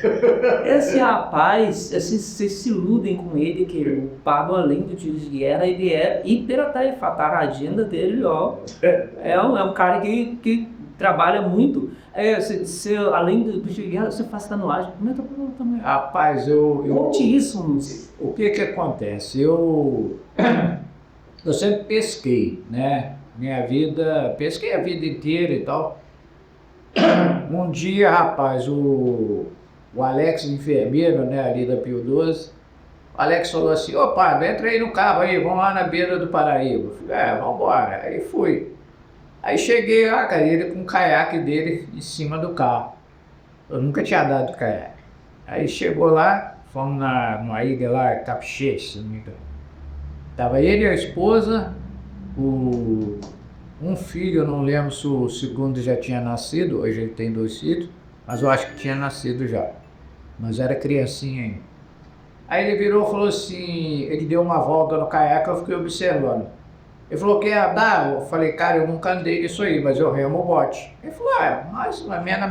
Esse rapaz, vocês se iludem com ele, que o Pablo, além do tiro de guerra, ele é hiperatareado. A agenda dele, ó, é um cara que trabalha muito. Além do tiro de guerra, você faz tatuagem. Como é que eu também? Rapaz, Conte isso. O que acontece? Eu sempre pesquei, né? Pesquei a vida inteira e tal. Um dia, rapaz, o Alex, enfermeiro, né, ali da Pio 12, o Alex falou assim: opa, entra aí no carro aí, vamos lá na beira do Paraíba. Eu falei: vamos embora. Aí fui. Aí cheguei lá, cara, ele com o caiaque dele em cima do carro. Eu nunca tinha dado caiaque. Aí chegou lá, fomos numa ilha lá, Capixete, se não me engano. Tava ele e a esposa, um filho, eu não lembro se o segundo já tinha nascido, hoje ele tem 2 filhos, mas eu acho que tinha nascido já, mas era criancinha ainda. Aí ele virou e falou assim, ele deu uma volta no caiaque, eu fiquei observando. Ele falou: quer andar? Eu falei: cara, eu nunca andei nisso aí, mas eu remo o bote. Ele falou: mas na mesma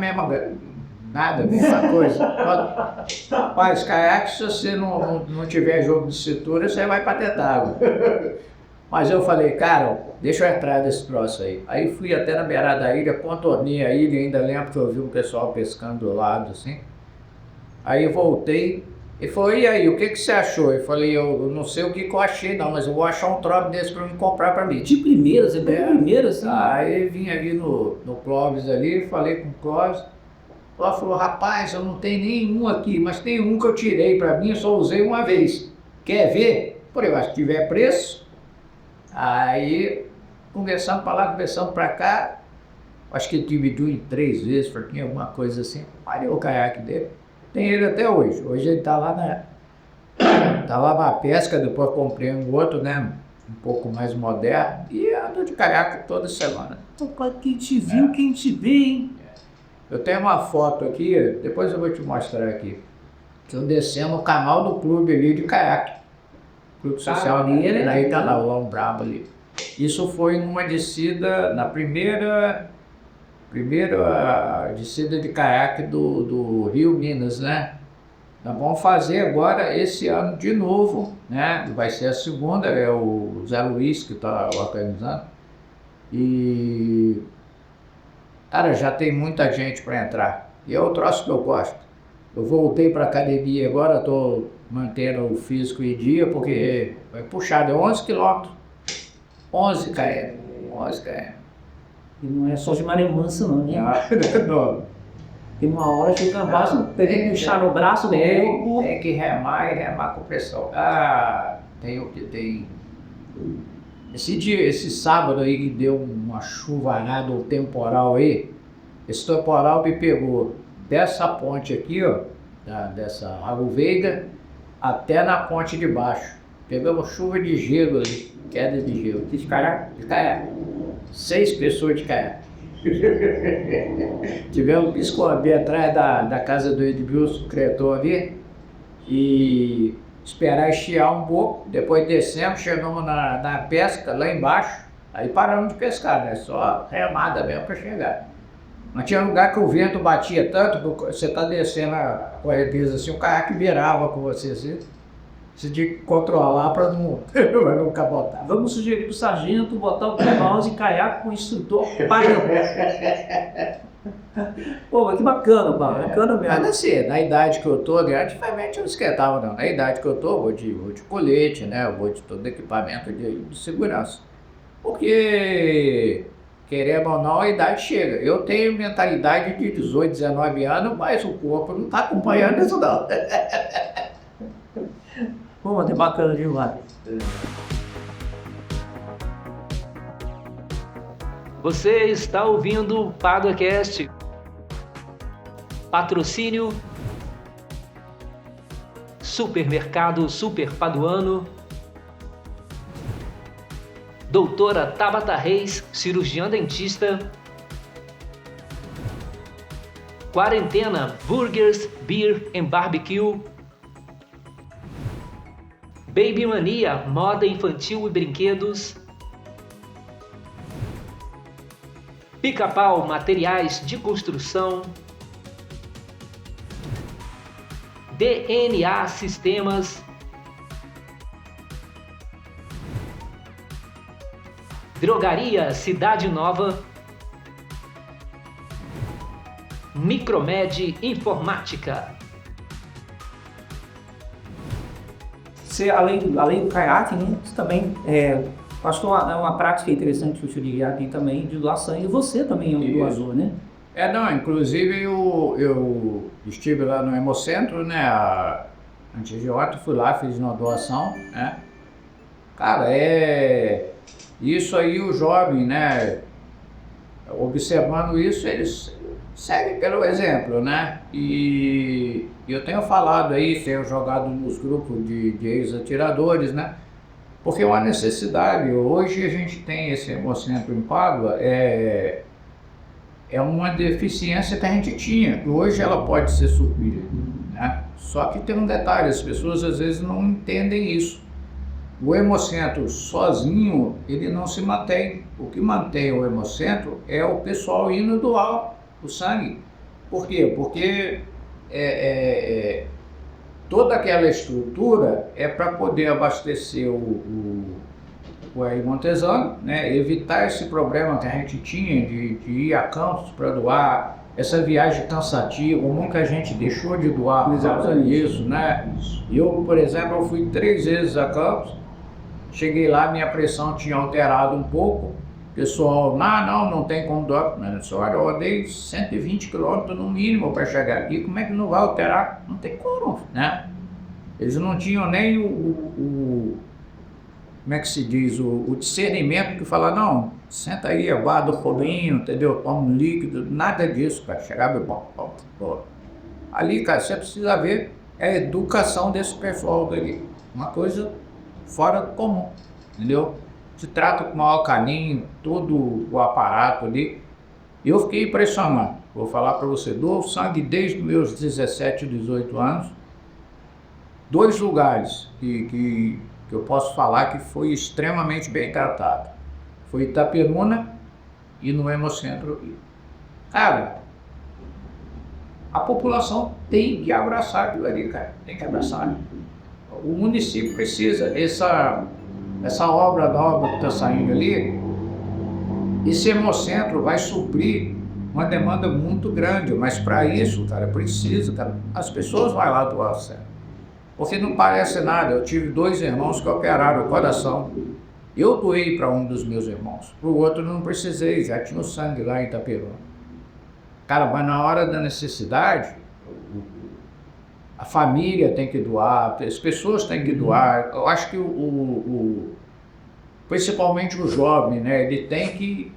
nada, mesma coisa. Rapaz, caiaque, se você não tiver jogo de cintura, você vai para dentro d'água. Mas eu falei, cara, deixa eu entrar nesse troço aí. Aí fui até na beirada da ilha, contornei a ilha, ainda lembro que eu vi o pessoal pescando do lado, assim. Aí eu voltei e falou, e aí, o que você achou? Eu falei, eu não sei o que eu achei não, mas eu vou achar um troço desse para me comprar para mim. De primeira, você pegou primeiro, assim? Aí vim ali no Clóvis ali, falei com o Clóvis. Ela falou, rapaz, eu não tenho nenhum aqui, mas tem um que eu tirei para mim, eu só usei uma vez. Quer ver? Falei, mas se tiver preço. Aí, conversando para lá, conversando para cá, acho que ele dividiu em 3 vezes, porque alguma coisa assim. Parei o caiaque dele. Tem ele até hoje. Hoje ele tá lá na pesca, depois comprei um outro, né? Um pouco mais moderno. E ando de caiaque toda semana. Opa, quem te viu, quem te vê, hein? Eu tenho uma foto aqui, depois eu vou te mostrar aqui. Que eu descendo o canal do clube ali de caiaque. Clube social dele, daí tá lá o Lão Brabo ali. Isso foi numa descida, na primeira descida de caiaque do Rio Minas, né? Nós vamos fazer agora esse ano de novo, né? Vai ser a segunda, é o Zé Luiz que está organizando. E, cara, já tem muita gente para entrar. E é o troço que eu gosto. Eu voltei para academia agora, estou mantendo o físico em dia, porque é puxado, é 11 quilômetros. 11 km. 11 km. E não é só de maré mansa, não, né? Não. Tem uma hora que fica embaixo, tem que puxar no braço do corpo. Tem que remar e remar com pressão. Tem o que tem. Esse sábado aí que deu uma chuvarada ou temporal aí, esse temporal me pegou dessa ponte aqui, ó, dessa Lago Veiga, até na ponte de baixo. Pegamos chuva de gelo ali, queda de gelo. De caiaque, 6 pessoas de caiaque. Tivemos que esconder atrás da casa do Edmilson, o cretor ali, e esperar estiar um pouco. Depois descemos, chegamos na pesca lá embaixo, aí paramos de pescar, né? Só remada mesmo para chegar. Mas tinha lugar que o vento batia tanto, que você tá descendo a correnteza assim, o caiaque virava com você assim. Você tinha que controlar para não capotar. Vamos sugerir pro sargento botar o canal de caiaque com o instrutor pagando. Pô, mas que bacana, pá. Bacana mesmo. Mas assim, na idade que eu tô, antigamente eu não esquentava não. Na idade que eu tô, vou de colete, né? Eu vou de todo equipamento de segurança. Porque, querendo ou não, a idade chega. Eu tenho mentalidade de 18, 19 anos, mas o corpo não tá acompanhando isso não. Pô, mas é bacana demais. Você está ouvindo o PaduaCast. Patrocínio Supermercado Super Paduano, Doutora Tabata Reis, cirurgiã dentista, Quarentena Burgers, Beer and Barbecue, Baby Mania, moda infantil e brinquedos, Pica-Pau, materiais de construção, DNA Sistemas, Drogaria Cidade Nova, Micromed Informática. Você, além do caiaque, né, você também acho que é uma prática interessante que o Xuriguiá tem também de doar sangue. E você também é um doador, né? Não, inclusive eu estive lá no Hemocentro, né, antes de ontem, fui lá, fiz uma doação, né. Cara, isso aí o jovem, né, observando isso, eles seguem pelo exemplo, né, e eu tenho falado aí, tenho jogado nos grupos de ex-atiradores, né, porque é uma necessidade. Hoje a gente tem esse Hemocentro em Pádua, é uma deficiência que a gente tinha, hoje ela pode ser suprida, né? Só que tem um detalhe, as pessoas às vezes não entendem isso. O Hemocentro sozinho, ele não se mantém. O que mantém o Hemocentro é o pessoal indo doar o sangue. Por quê? Porque toda aquela estrutura é para poder abastecer o Hélio Montesano, né, evitar esse problema que a gente tinha de ir a Campos para doar, essa viagem cansativa, muita gente deixou de doar por causa disso, né? Eu, por exemplo, eu fui 3 vezes a Campos, cheguei lá, minha pressão tinha alterado um pouco, o pessoal, não tem como doar, mas olha, eu rodei 120 km no mínimo para chegar aqui, como é que não vai alterar? Não tem como, né? Eles não tinham nem como é que se diz, o discernimento que fala, não, senta aí, aguarda o foguinho, entendeu? Toma um líquido, nada disso, cara. Chegava e bom. Ali, cara, você precisa ver a educação desse pessoal ali. Uma coisa fora do comum, entendeu? Te trata com o maior carinho, todo o aparato ali. Eu fiquei impressionado. Vou falar para você, dou sangue desde meus 17, 18 anos. 2 lugares que eu posso falar que foi extremamente bem tratado. Foi Itaperuna e no Hemocentro. Cara, a população tem que abraçar aquilo ali, cara. Tem que abraçar. O município precisa, essa obra nova que está saindo ali, esse Hemocentro vai suprir uma demanda muito grande, mas para isso, cara, precisa, cara, as pessoas vão lá doar sangue. Porque não parece nada, eu tive 2 irmãos que operaram o coração. Eu doei para um dos meus irmãos, para o outro não precisei, já tinha o sangue lá em Itaperuna. Cara, mas na hora da necessidade, a família tem que doar, as pessoas têm que doar. Eu acho que principalmente o jovem, né, ele tem que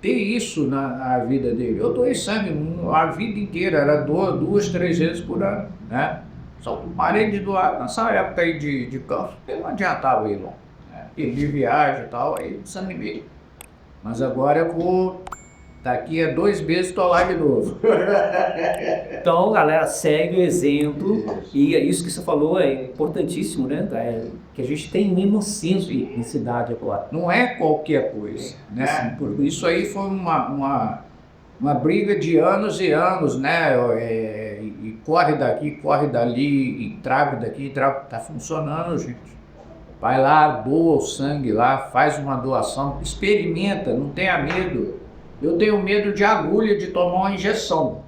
ter isso na vida dele. Eu doei sangue a vida inteira, era 2, 3 vezes por ano, né? Só parei de doar nessa época aí de Campos, porque não adiantava ir longe, né? Ir de viagem e tal, aí desanimei. Mas agora eu vou, daqui a 2 meses estou lá de novo. Então, galera, segue o exemplo, e isso que você falou é importantíssimo, né? Que a gente tem mesmo senso em cidade agora. Não é qualquer coisa, né? Isso aí foi uma briga de anos e anos, né? E corre daqui, corre dali, e traga daqui, tá funcionando, gente. Vai lá, doa o sangue lá, faz uma doação, experimenta, não tenha medo. Eu tenho medo de agulha, de tomar uma injeção,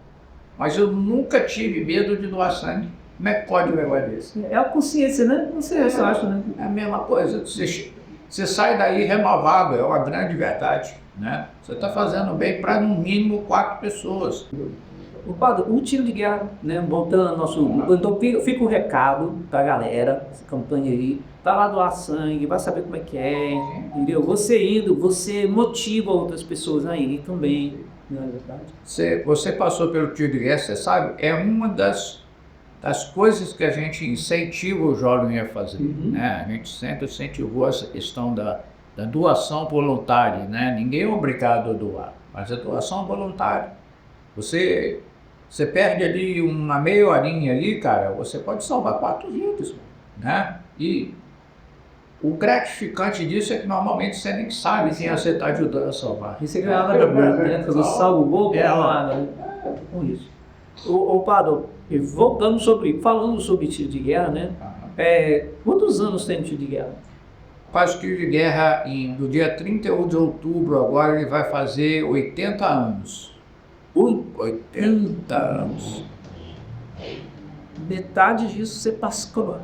mas eu nunca tive medo de doar sangue. Como é que pode um negócio desse? É a consciência, né? Não sei, eu acho, né? É a mesma coisa, você sai daí renovado, é uma grande verdade, né? Você está fazendo bem para no mínimo 4 pessoas. O Padre, um tiro de guerra, né? Voltando ao nosso. Então fica o recado pra galera, essa campanha aí, tá lá doar sangue, vai saber como é que é, entendeu? Você indo, você motiva outras pessoas a irem também, não é verdade? Você passou pelo tiro de guerra, você sabe, é uma das coisas que a gente incentiva o jovem a fazer, né? A gente sempre incentivou essa questão da doação voluntária, né? Ninguém é obrigado a doar, mas a doação voluntária. Você perde ali uma meia horinha ali, cara, você pode salvar 4 vidas, né? E o gratificante disso é que normalmente você nem sabe quem você está ajudando a salvar. E você ganha nada né? Fazer salvo gol, com isso. O Padre, falando sobre tiro de guerra, né? Quantos anos tem tiro de guerra? Faz tiro de guerra no dia 31 de outubro, agora ele vai fazer 80 anos. 80 anos. Metade disso você passou.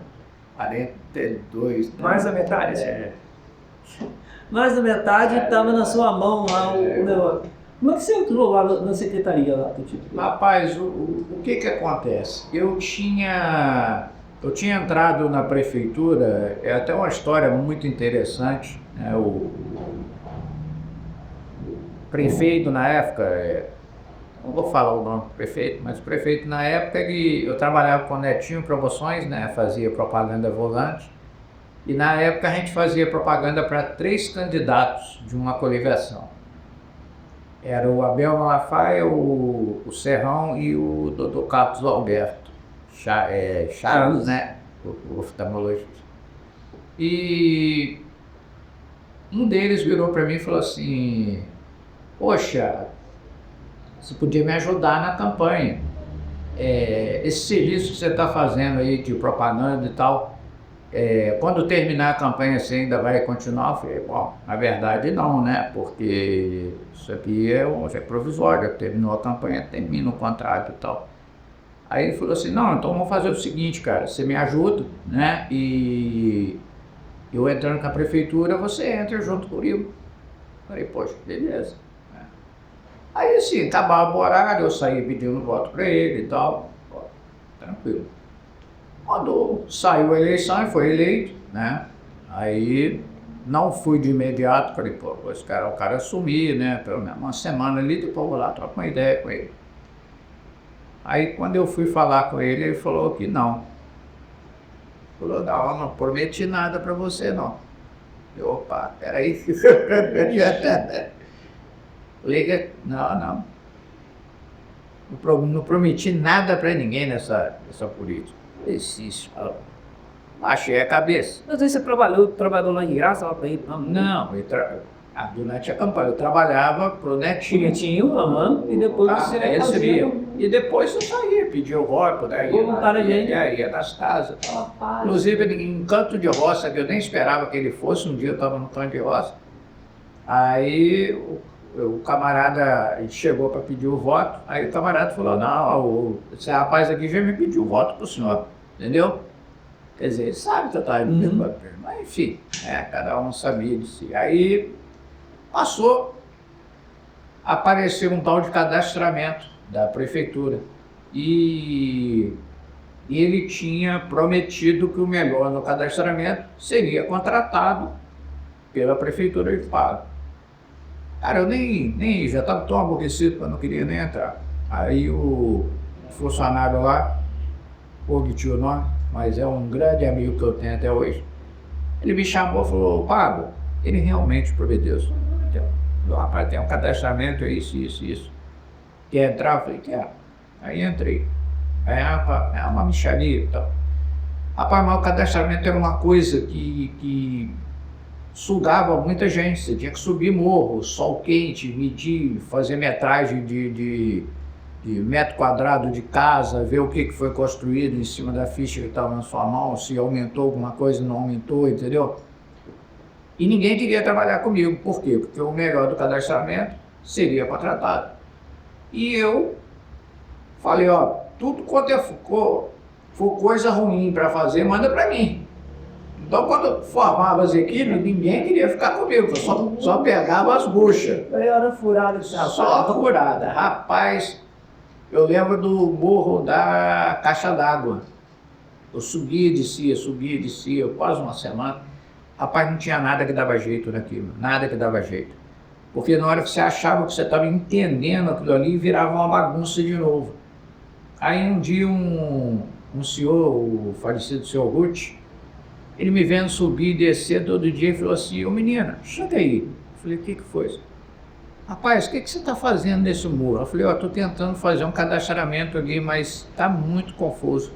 42. Né? Mais da metade? Mais da metade estava na sua mão lá o negócio. Como é que você entrou lá na secretaria lá? Rapaz, o que acontece? Eu tinha entrado na prefeitura, é até uma história muito interessante, né? O prefeito na época, não vou falar o nome do prefeito, mas o prefeito na época, eu trabalhava com o Netinho Promoções, né? Fazia propaganda volante, e na época a gente fazia propaganda para 3 candidatos de uma coligação. Era o Abel Malafaia, o Serrão e o Dr. Carlos Alberto Chaves, né? O oftalmologista. E um deles virou para mim e falou assim: poxa, você podia me ajudar na campanha. Esse serviço que você está fazendo aí de propaganda e tal, Quando terminar a campanha, você ainda vai continuar? Eu falei, bom, na verdade não, né? Porque isso aqui é provisório, terminou a campanha, termina o contrato e tal. Aí ele falou assim, não, então vamos fazer o seguinte, cara, você me ajuda, né? E eu entrando com a prefeitura, você entra junto comigo. Falei, poxa, beleza. Aí assim, acabava o horário, eu saía pedindo voto para ele e tal, tranquilo. Quando saiu a eleição e foi eleito, né? Aí não fui de imediato, falei, pô, esse cara, o cara sumir, né? Pelo menos uma semana ali, depois eu vou lá, troco uma ideia com ele. Aí quando eu fui falar com ele, ele falou que não. Falou, não prometi nada pra você não. Eu, opa, peraí. Liga, não prometi nada pra ninguém nessa política. Exercício. Achei a cabeça. Mas aí você trabalhou lá em Graça, lá pra ele? Não, durante a campanha eu trabalhava pro Netinho. E depois você recebia. E depois eu saía, pedia o voto, né? Ia nas casas. Inclusive em Canto de Roça, que eu nem esperava que ele fosse, um dia eu estava no Canto de Roça. Aí o camarada chegou para pedir o voto, aí o camarada falou, não, esse rapaz aqui já me pediu o voto pro senhor, entendeu? Quer dizer, ele sabe que eu estava pedindo voto pra ele, mas enfim, cada um sabia de si. Aí passou, apareceu um tal de cadastramento da prefeitura e ele tinha prometido que o melhor no cadastramento seria contratado pela prefeitura de Pago. Cara, eu nem já estava tão aborrecido que eu não queria nem entrar. Aí o funcionário lá, vou omitir o nome, mas é um grande amigo que eu tenho até hoje, ele me chamou e falou, Pablo, ele realmente prometeu. Então, rapaz, tem um cadastramento, isso. Quer entrar? Eu falei, quer. Aí entrei. Aí, rapaz, é uma mixaria e tal. Rapaz, mas o cadastramento era uma coisa que sugava muita gente, você tinha que subir morro, sol quente, medir, fazer metragem de metro quadrado de casa, ver o que foi construído em cima da ficha que estava na sua mão, se aumentou alguma coisa, não aumentou, entendeu? E ninguém queria trabalhar comigo, por quê? Porque o melhor do cadastramento seria contratado. E eu falei, ó, tudo quanto for coisa ruim para fazer, manda para mim. Então, quando formava as equipes, ninguém queria ficar comigo, eu só pegava as buchas. Era furada. Só furada. Rapaz, eu lembro do morro da Caixa d'Água. Eu subia e descia, quase uma semana. Rapaz, não tinha nada que dava jeito naquilo, nada que dava jeito. Porque na hora que você achava que você estava entendendo aquilo ali, virava uma bagunça de novo. Aí um dia um senhor, o falecido senhor Ruth, ele me vendo subir e descer todo dia e falou assim, ô menina, chega aí. Eu falei, o que foi? Rapaz, o que você está fazendo nesse muro? Eu falei, estou tentando fazer um cadastramento ali, mas está muito confuso.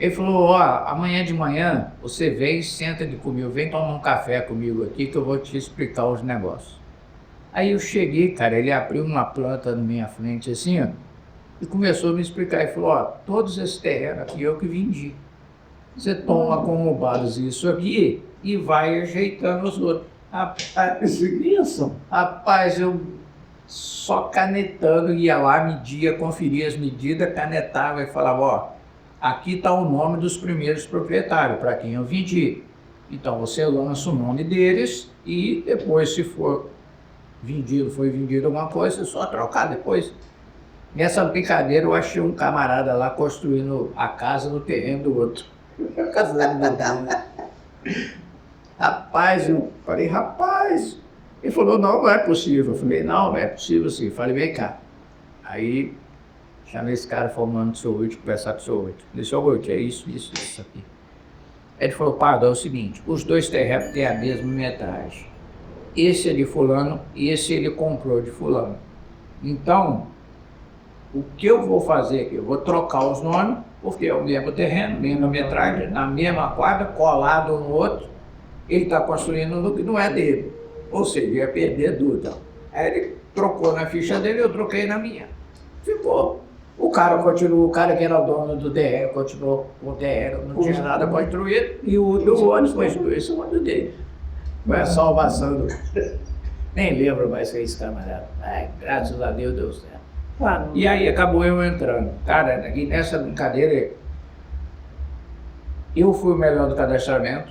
Ele falou, amanhã de manhã você vem e senta comigo, vem tomar um café comigo aqui que eu vou te explicar os negócios. Aí eu cheguei, cara, ele abriu uma planta na minha frente assim, ó, e começou a me explicar. Ele falou, todos esses terrenos aqui eu que vendi. Você toma como base isso aqui e vai ajeitando os outros. Rapaz, eu só canetando, ia lá, media, conferia as medidas, canetava e falava, aqui está o nome dos primeiros proprietários, para quem eu vendi. Então você lança o nome deles e depois, se for foi vendido alguma coisa, é só trocar depois. Nessa brincadeira eu achei um camarada lá construindo a casa no terreno do outro. Rapaz, eu falei, ele falou, não é possível. Eu falei, não é possível sim. Eu falei, vem cá. Aí chamei esse cara formando o senhor Ruth, conversar com o senhor Ruth. Eu falei, senhor Ruth, é isso aqui. Aí ele falou, Pardo, é o seguinte, os dois terrenos têm a mesma metragem. Esse é de fulano e esse ele comprou de fulano. Então, o que eu vou fazer aqui? Eu vou trocar os nomes, porque é o mesmo terreno, mesma metragem, na mesma quadra, colado um no outro. Ele está construindo no que não é dele. Ou seja, ia perder dúvida. Aí ele trocou na ficha dele, eu troquei na minha. Ficou. O cara continuou, o cara que era o dono do DR, continuou com o DR, não tinha nada construído, e o ônibus construiu esse ônibus dele. Foi a salvação do... Nem lembro mais que é isso, camarada. Ai, graças a Deus deu certo. E aí acabou eu entrando. Cara, e nessa brincadeira, eu fui o melhor do cadastramento.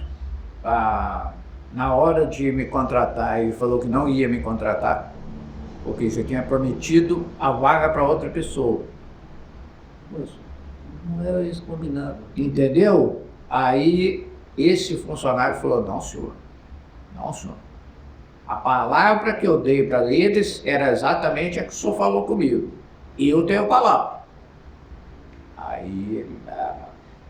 Na hora de me contratar, ele falou que não ia me contratar, porque já tinha prometido a vaga para outra pessoa. Poxa, não era isso combinado. Entendeu? Aí esse funcionário falou, não senhor, a palavra que eu dei para eles era exatamente a que o senhor falou comigo. E eu tenho a palavra. Aí ele,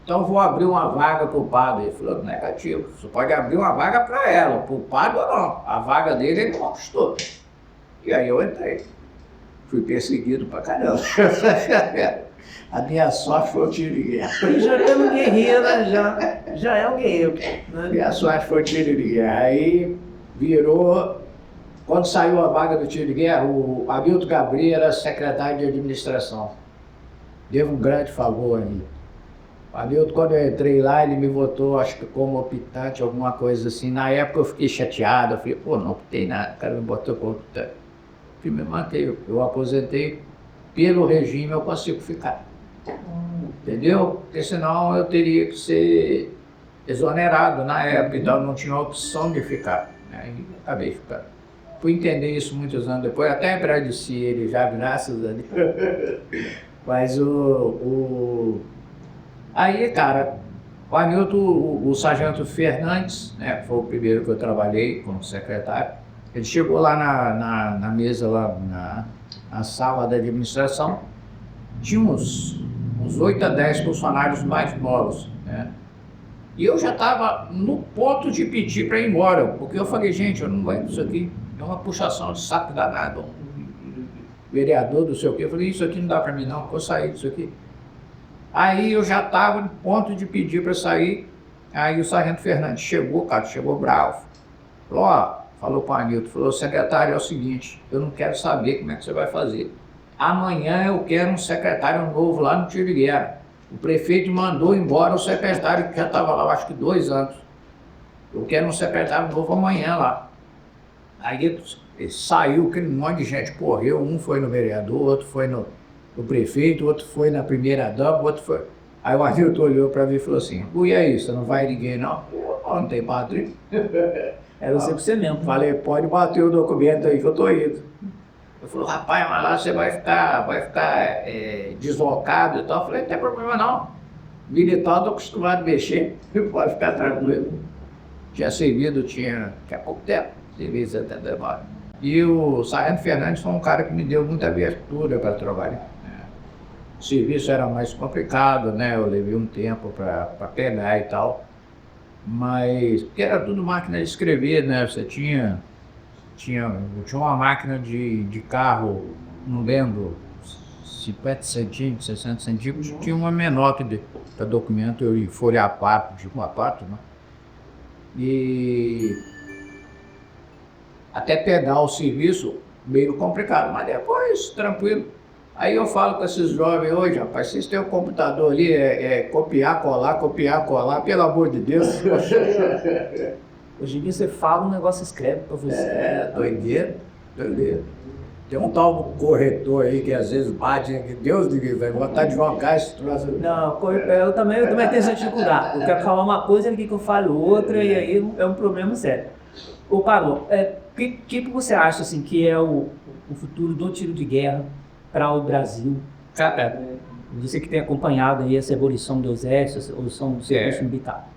então vou abrir uma vaga para o padre. Ele falou, negativo, você pode abrir uma vaga para ela, para o padre ou não. A vaga dele ele conquistou. E aí eu entrei. Fui perseguido pra caramba. A minha sorte foi o tiro de guerra. E já é um guerreiro, né? Já é um guerreiro. Né? Minha sorte foi o tiro de guerra. Aí virou... Quando saiu a vaga do tiro de guerra, o Hamilton Gabriel era secretário de administração. Deu um grande favor ali. O Hamilton, quando eu entrei lá, ele me votou, acho que como optante, alguma coisa assim. Na época eu fiquei chateado, eu falei, pô, não optei nada, o cara me botou como optante. Eu me mantei, eu aposentei, pelo regime eu consigo ficar. Entendeu? Porque senão eu teria que ser exonerado na época, então não tinha opção de ficar. Aí acabei ficando. Fui entender isso muitos anos depois, até agradeci ele já, graças a Deus. Mas aí, cara, o Hamilton, o sargento Fernandes, né, foi o primeiro que eu trabalhei como secretário, ele chegou lá na mesa, lá na sala da administração, tinha uns 8 a 10 funcionários mais novos, né? E eu já estava no ponto de pedir para ir embora, porque eu falei, gente, eu não aguento isso aqui, é uma puxação de saco danado, um vereador do sei o quê. Eu falei, isso aqui não dá para mim não, vou sair disso aqui. Aí eu já estava no ponto de pedir para sair, aí o sargento Fernandes chegou, cara, chegou bravo. Falou para o Hamilton, falou, secretário, é o seguinte, eu não quero saber como é que você vai fazer. Amanhã eu quero um secretário novo lá no tiro de guerra. O prefeito mandou embora o secretário que já estava lá, acho que 2 anos. Eu quero um secretário novo amanhã lá. Aí ele saiu, aquele monte de gente correu, um foi no vereador, outro foi no prefeito, outro foi na primeira dama, outro foi... Aí o Hamilton olhou para mim e falou assim, e aí, você não vai ninguém não? Não tem padrinho. Era você mesmo. Falei, pode bater o documento aí que eu tô indo. Ele falou, rapaz, mas lá você vai ficar deslocado e tal. Eu falei, não tem problema não. Militar, eu tô acostumado a mexer, pode ficar tranquilo. Tinha servido, tinha há pouco tempo, serviço até demora. E o sargento Fernandes foi um cara que me deu muita abertura para trabalhar. O serviço era mais complicado, né? Eu levei um tempo para pegar e tal. Mas, porque era tudo máquina de escrever, né? Você tinha uma máquina de carro, não lembro, 50 centímetros, 60 centímetros, tinha uma menor para documento, eu ia folhear papo, tipo uma pato, né? E até pegar o serviço, meio complicado, mas depois, tranquilo. Aí eu falo com esses jovens hoje, rapaz, vocês têm um computador ali, copiar, colar, pelo amor de Deus. Hoje em dia você fala, um negócio escreve para você. Doideira. Tem um tal corretor aí que às vezes bate, que Deus diga, vai vontade de jogar esse troço. Não, eu também tenho essa dificuldade. Eu quero falar uma coisa, ele quer que eu fale outra, e aí é um problema sério. Ô, Paulo, que você acha assim, que é o futuro do tiro de guerra para o Brasil? Você que tem acompanhado aí essa evolução do exército, essa evolução do serviço militar.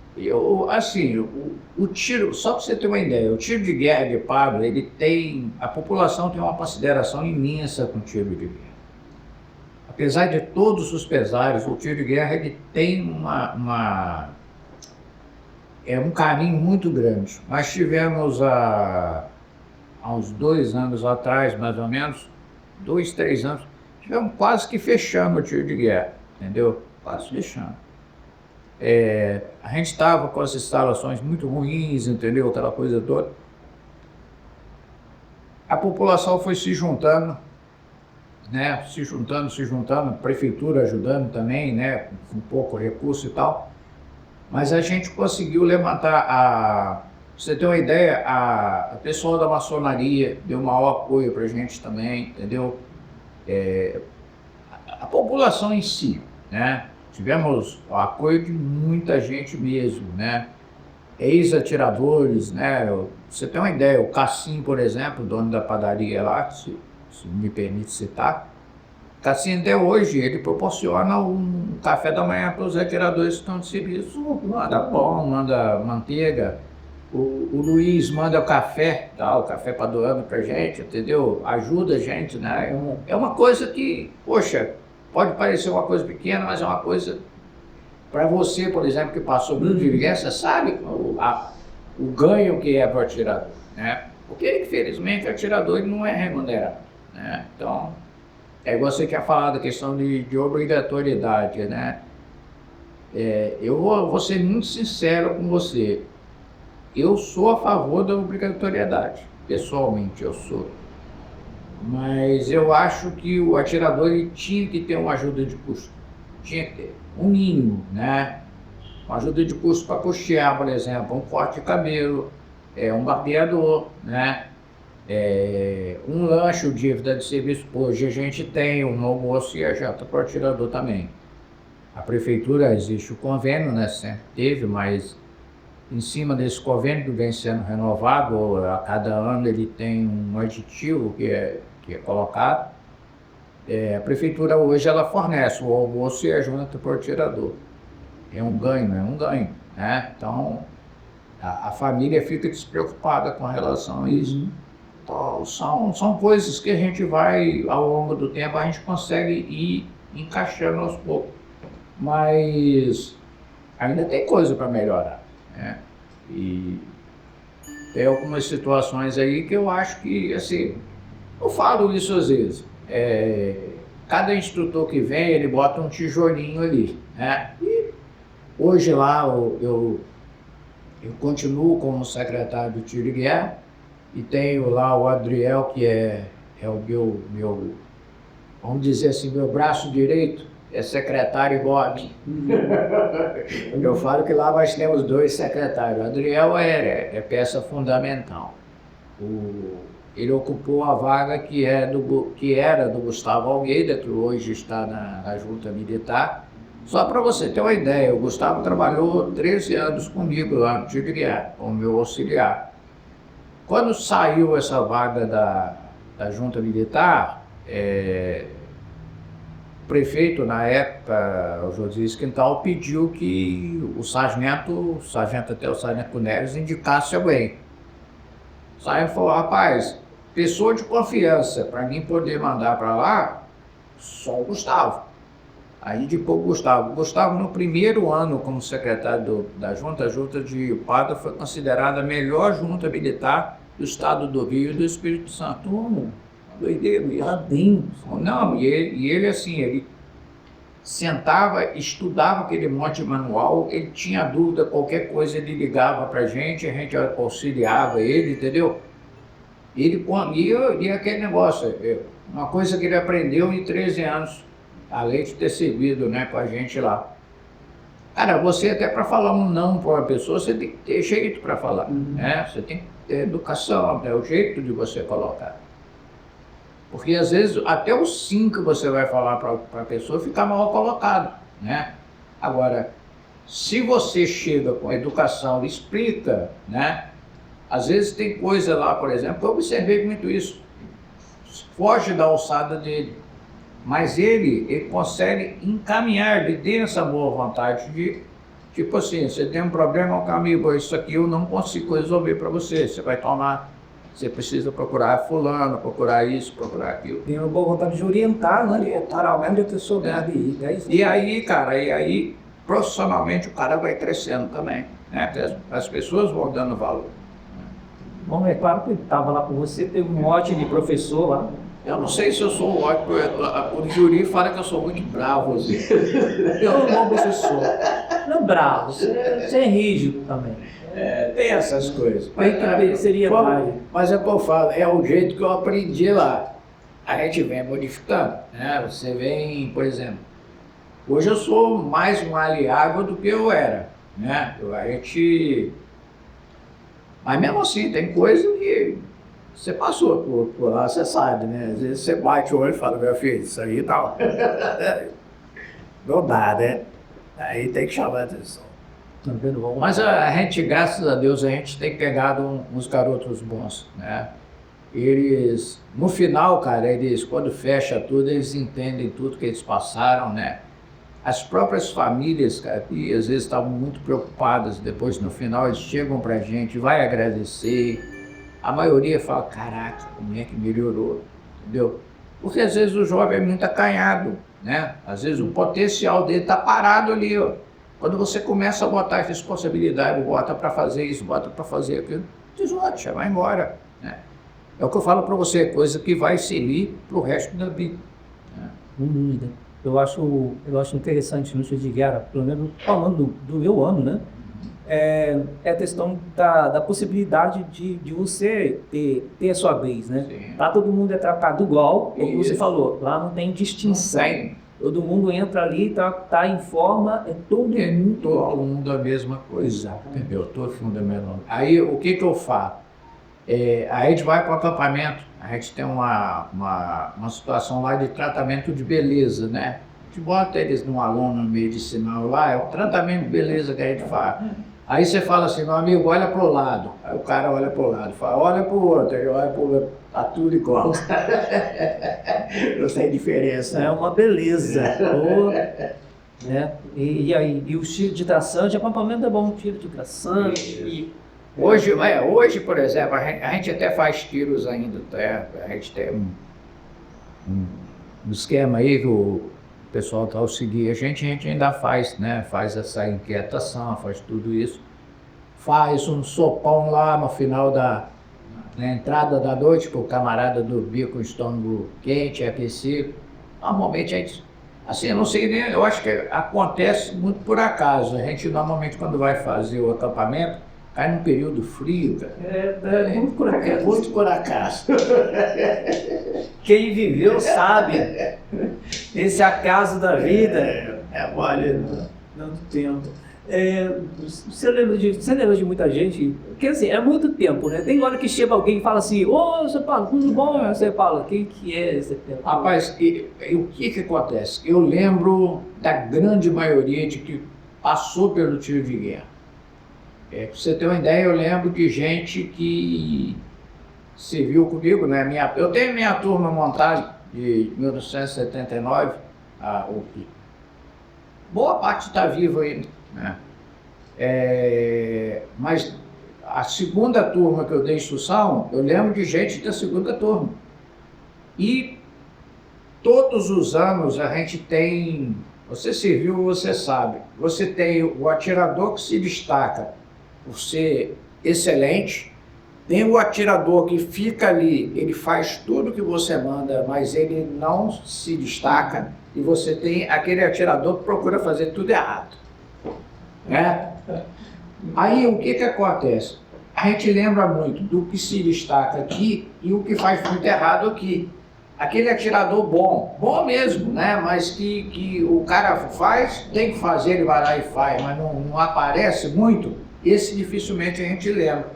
O tiro, só para você ter uma ideia, o tiro de guerra de Pablo, a população tem uma consideração imensa com o tiro de guerra. Apesar de todos os pesares, o tiro de guerra ele tem um carinho muito grande. Nós tivemos há uns 2 anos atrás, mais ou menos, 2, 3 anos, tivemos quase que fechando o tiro de guerra, entendeu? Quase fechando. A gente estava com as instalações muito ruins, entendeu? Aquela coisa toda. A população foi se juntando né, se juntando, prefeitura ajudando também, né, com pouco recurso e tal, mas a gente conseguiu levantar pra você ter uma ideia, a pessoal da maçonaria deu maior apoio pra gente também, entendeu? A população em si, né, tivemos o apoio de muita gente mesmo, né, ex-atiradores, né, você tem uma ideia, o Cassim, por exemplo, dono da padaria lá, se me permite citar, Cassim até hoje, ele proporciona um café da manhã para os atiradores que estão de serviço, manda pão, manda manteiga, o Luiz manda café, tal, café para doando pra gente, entendeu? Ajuda a gente, né, é uma coisa que, poxa, pode parecer uma coisa pequena, mas é uma coisa, para você, por exemplo, que passou por divergência, sabe o ganho que é para o atirador, né? Porque, infelizmente, o atirador ele não é remunerado, né? Então, você quer falar da questão de obrigatoriedade, né? Eu vou ser muito sincero com você. Eu sou a favor da obrigatoriedade, pessoalmente eu sou. Mas eu acho que o atirador ele tinha que ter uma ajuda de custo. Tinha que ter, um mínimo, né? Uma ajuda de custo para custear, por exemplo, um corte de cabelo, um barbeador, né? Um lanche, o dívida de serviço. Hoje a gente tem um almoço e a janta para o atirador também. A prefeitura existe o convênio, né? Sempre teve, mas em cima desse convênio que vem sendo renovado, a cada ano ele tem um aditivo que é colocado. A prefeitura hoje ela fornece o almoço e a janta para o atirador. É um ganho, né? Então, a família fica despreocupada com relação a isso. Então, são coisas que a gente vai, ao longo do tempo, a gente consegue ir encaixando aos poucos. Mas ainda tem coisa para melhorar, né? E tem algumas situações aí que eu acho que, assim, eu falo isso às vezes. Cada instrutor que vem, ele bota um tijolinho ali, né? E hoje lá eu continuo como secretário do tiro de guerra e tenho lá o Adriel, que é o meu, vamos dizer assim, meu braço direito, é secretário Bob. Eu falo que lá nós temos 2 secretários. O Adriel é peça fundamental. Ele ocupou a vaga que era do Gustavo Almeida, que hoje está na junta militar. Só para você ter uma ideia, o Gustavo trabalhou 13 anos comigo lá no tiro de guerra, como meu auxiliar. Quando saiu essa vaga da junta militar, o prefeito, na época, o Josias Quintal, pediu que o sargento Cuneres indicasse alguém. O sargento falou, rapaz, pessoa de confiança, para mim poder mandar para lá, só o Gustavo. Aí depois o Gustavo, no primeiro ano como secretário da junta, a junta de Upada foi considerada a melhor junta militar do estado do Rio e do Espírito Santo. Doideira, não, e ele assim, ele sentava, estudava aquele monte de manual, ele tinha dúvida, qualquer coisa ele ligava pra gente, a gente auxiliava ele, entendeu? E aquele negócio, uma coisa que ele aprendeu em 13 anos, além de ter servido, né, com a gente lá. Cara, você até para falar um não para uma pessoa, você tem que ter jeito para falar, né? Você tem que ter educação, é o jeito de você colocar. Porque às vezes até o sim que você vai falar para a pessoa fica mal colocado, né? Agora, se você chega com educação, explica, né? Às vezes tem coisa lá, por exemplo, eu observei muito isso, foge da alçada dele, mas ele consegue encaminhar, ele tem essa boa vontade de, tipo assim, você tem um problema, amigo, isso aqui eu não consigo resolver para você, você vai tomar. Você precisa procurar fulano, procurar isso, procurar aquilo. Tem uma boa vontade de orientar, né? Orientar alguém de pessoa deve ir. E aí, cara, profissionalmente o cara vai crescendo também, né? As pessoas vão dando valor. Bom, é claro que estava lá com você, teve um mote de professor lá. Eu não sei se eu sou ótimo, o Juri fala que eu sou muito bravo, assim. Eu não sou professor. Não bravo, você é rígido também. Tem essas coisas. Seria mas é o que eu falo, é o jeito que eu aprendi lá. a gente vem modificando, né? Você vem, por exemplo, hoje eu sou mais maleável do que eu era, né? Mas mesmo assim, tem coisa que você passou por lá, você sabe, né? Às vezes você bate o olho e fala, meu filho, isso aí tal. Não dá, né? Aí tem que chamar a atenção. Mas a gente, graças a Deus, a gente tem pegado uns garotos bons, né? Eles, no final, cara, eles, quando fecha tudo, eles entendem tudo que eles passaram, né? As próprias famílias, cara, que às vezes estavam muito preocupadas, depois no final eles chegam pra gente, vai agradecer. A maioria fala, caraca, como é que melhorou, entendeu? Porque às vezes o jovem é muito acanhado, né? Às vezes o potencial dele tá parado ali, ó. Quando você começa a botar a responsabilidade, bota para fazer isso, bota para fazer aquilo, deslote, vai embora, né? É o que eu falo para você, coisa que vai servir para o resto da vida, né? Sem dúvida. Eu acho interessante no Tiro de Guerra, pelo menos falando do meu ano, né? É a questão da possibilidade de você ter a sua vez, né? Sim. Lá todo mundo é tratado igual, como você Isso. falou, lá não tem distinção. Tem. Todo mundo entra ali, tá em forma, é todo mundo igual. Todo mundo a mesma coisa, Exatamente. entendeu? Todo mundo a mesma coisa. Aí o que eu faço? A gente vai para o acampamento, a gente tem uma situação lá de tratamento de beleza, né? A gente bota eles num aluno medicinal lá, é o tratamento de beleza que a gente faz. Aí você fala assim, meu amigo, olha pro lado. Aí o cara olha pro lado, fala, olha pro outro, ele olha pro outro, tá tudo igual. Não tem diferença. É uma beleza. Pô, né? E aí, e o tiro de tração, de acampamento é bom, tiro de tração. Hoje, por exemplo, a gente até faz tiros ainda, tá? A gente tem um esquema aí que o pessoal está auxiliando a gente ainda faz, né? Faz essa inquietação, faz tudo isso. Faz um sopão lá no final na entrada da noite, para o camarada dormir com o estômago quente, aquecido. Normalmente a gente, assim, eu não sei nem, eu acho que acontece muito por acaso. A gente normalmente quando vai fazer o acampamento, cai num período frio, cara. É muito por acaso. É muito por acaso. Quem viveu sabe. Esse acaso da vida. É mole. Não tempo. Você lembra de muita gente? Porque assim, é muito tempo, né? Tem hora que chega alguém e fala assim, ô, você fala, tudo bom? Você fala, quem que é esse tempo? Rapaz, o que acontece? Eu lembro da grande maioria de que passou pelo tiro de guerra. Pra você ter uma ideia, eu lembro de gente que serviu comigo, né? Eu tenho minha turma montada de 1979, boa parte está viva ainda, né? Mas a segunda turma que eu dei instrução, eu lembro de gente da segunda turma. E todos os anos a gente tem, você serviu, você sabe, você tem o atirador que se destaca por ser excelente, tem o atirador que fica ali, ele faz tudo que você manda, mas ele não se destaca, e você tem aquele atirador que procura fazer tudo errado, né? Aí o que acontece? A gente lembra muito do que se destaca aqui e o que faz muito errado aqui. Aquele atirador bom mesmo, né? Mas que o cara faz, tem que fazer, ele vai lá e faz, mas não aparece muito. Esse dificilmente a gente lembra.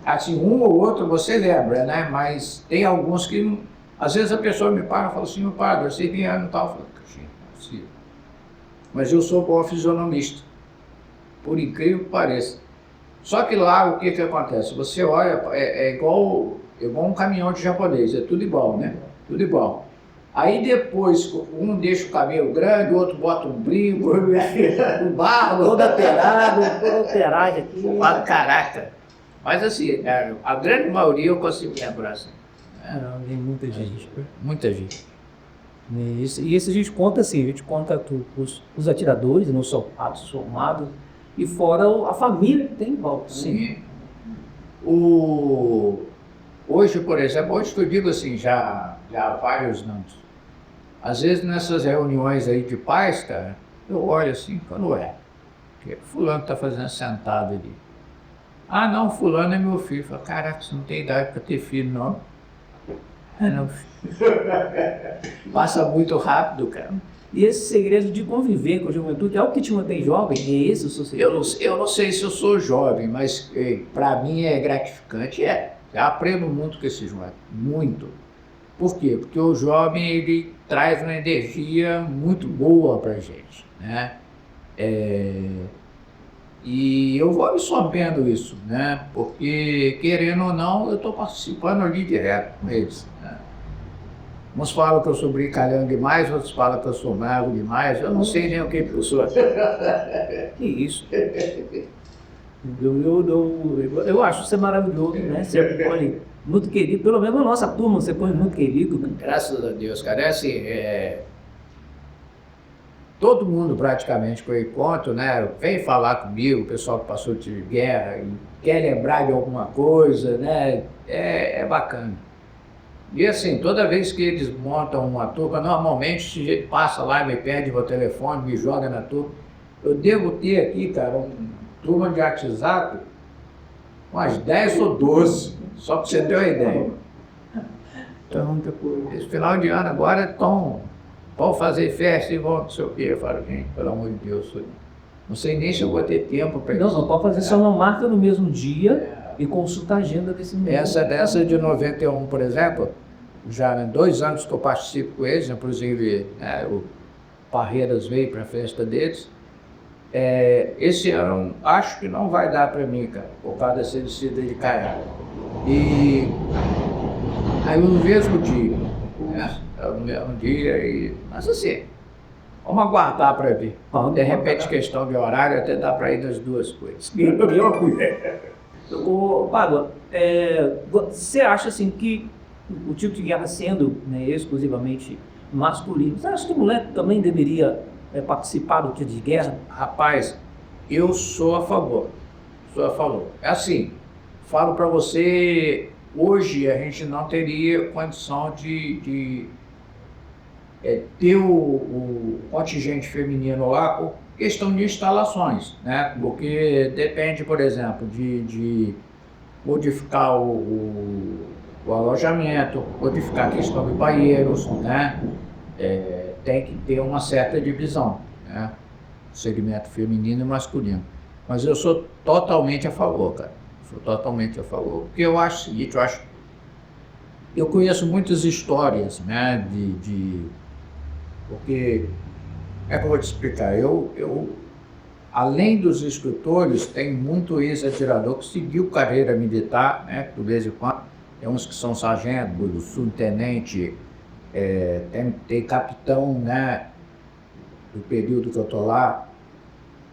Assim, um ou outro você lembra, né? Mas tem alguns que, não... Às vezes a pessoa me paga e fala assim, meu padre, eu sei quem é e tal. Eu falo, não é possível. Mas eu sou bom fisionomista, por incrível que pareça. Só que lá, o que acontece? Você olha, é igual um caminhão de japonês, é tudo igual, né? Tudo igual. Aí depois, um deixa o cabelo grande, o outro bota um brinco, um barro, Todo alterado aqui. fala, caraca. Mas assim, a grande maioria eu consigo lembrar assim. Não, tem muita gente. Muita gente. E isso a gente conta assim, a gente conta os atiradores, não soldados, formados, e fora a família que tem em volta. Sim. Hoje, por exemplo, hoje que eu digo assim, já há vários anos. Às vezes nessas reuniões aí de paz, cara, eu olho assim, quando que fulano está fazendo sentado ali. Ah, não, fulano é meu filho. Falo, caraca, você não tem idade para ter filho, não. Não, Passa muito rápido, cara. E esse segredo de conviver com a juventude é o que te mantém jovem? É esse o seu segredo? Eu não sei se eu sou jovem, mas para mim é gratificante. Eu aprendo muito com esse jovem, muito. Por quê? Porque o jovem ele traz uma energia muito boa para a gente, né? E eu vou absorvendo isso, né? Porque, querendo ou não, eu estou participando ali direto com eles, né? Uns falam que eu sou brincalhão demais, outros falam que eu sou mago demais. Eu não sei nem o que eu sou. Que isso? Eu acho você maravilhoso, né? Você põe muito querido, pelo menos na nossa turma você põe muito querido. Graças a Deus, cara. É assim, todo mundo praticamente que eu encontro, né, vem falar comigo, o pessoal que passou de guerra e quer lembrar de alguma coisa, né? É bacana. E assim, toda vez que eles montam uma turma, normalmente o sujeito passa lá, me pede meu telefone, me joga na turma. Eu devo ter aqui, cara, uma turma de WhatsApp, umas 10 ou 12, só para você ter uma ideia. Então, esse final de ano agora vão fazer festa e vão não sei o quê. Eu falo, gente, pelo amor de Deus, não sei nem se eu vou ter tempo para isso. Não pode fazer, só não marca no mesmo dia e consulta a agenda desse mês. Essa de 91, por exemplo, já 2 anos que eu participo com eles, inclusive o Parreiras veio para a festa deles. Esse ano acho que não vai dar para mim, cara, por causa dessa descida de caiaque. E aí no mesmo dia, mas assim, vamos aguardar para ver. De repente, questão de horário, até dá para ir das duas coisas. Ô, Pádua, você acha assim que o tipo de guerra sendo, né, exclusivamente masculino, você acha que o moleque também deveria participar do tipo de guerra? Rapaz, eu sou a favor. É assim, falo para você, hoje a gente não teria condição de ter o contingente feminino lá por questão de instalações, né? Porque depende, por exemplo, de modificar o alojamento, modificar a questão de banheiros, né? Tem que ter uma certa divisão, né? Segmento feminino e masculino. Mas eu sou totalmente a favor, cara. Sou totalmente a favor. Porque eu acho o seguinte, eu conheço muitas histórias, né? Porque, como é que eu vou te explicar? Eu além dos escritores, tem muito ex-atirador que seguiu carreira militar, né? De vez em quando. Tem uns que são sargento, subtenente, tem capitão, né? Do período que eu estou lá.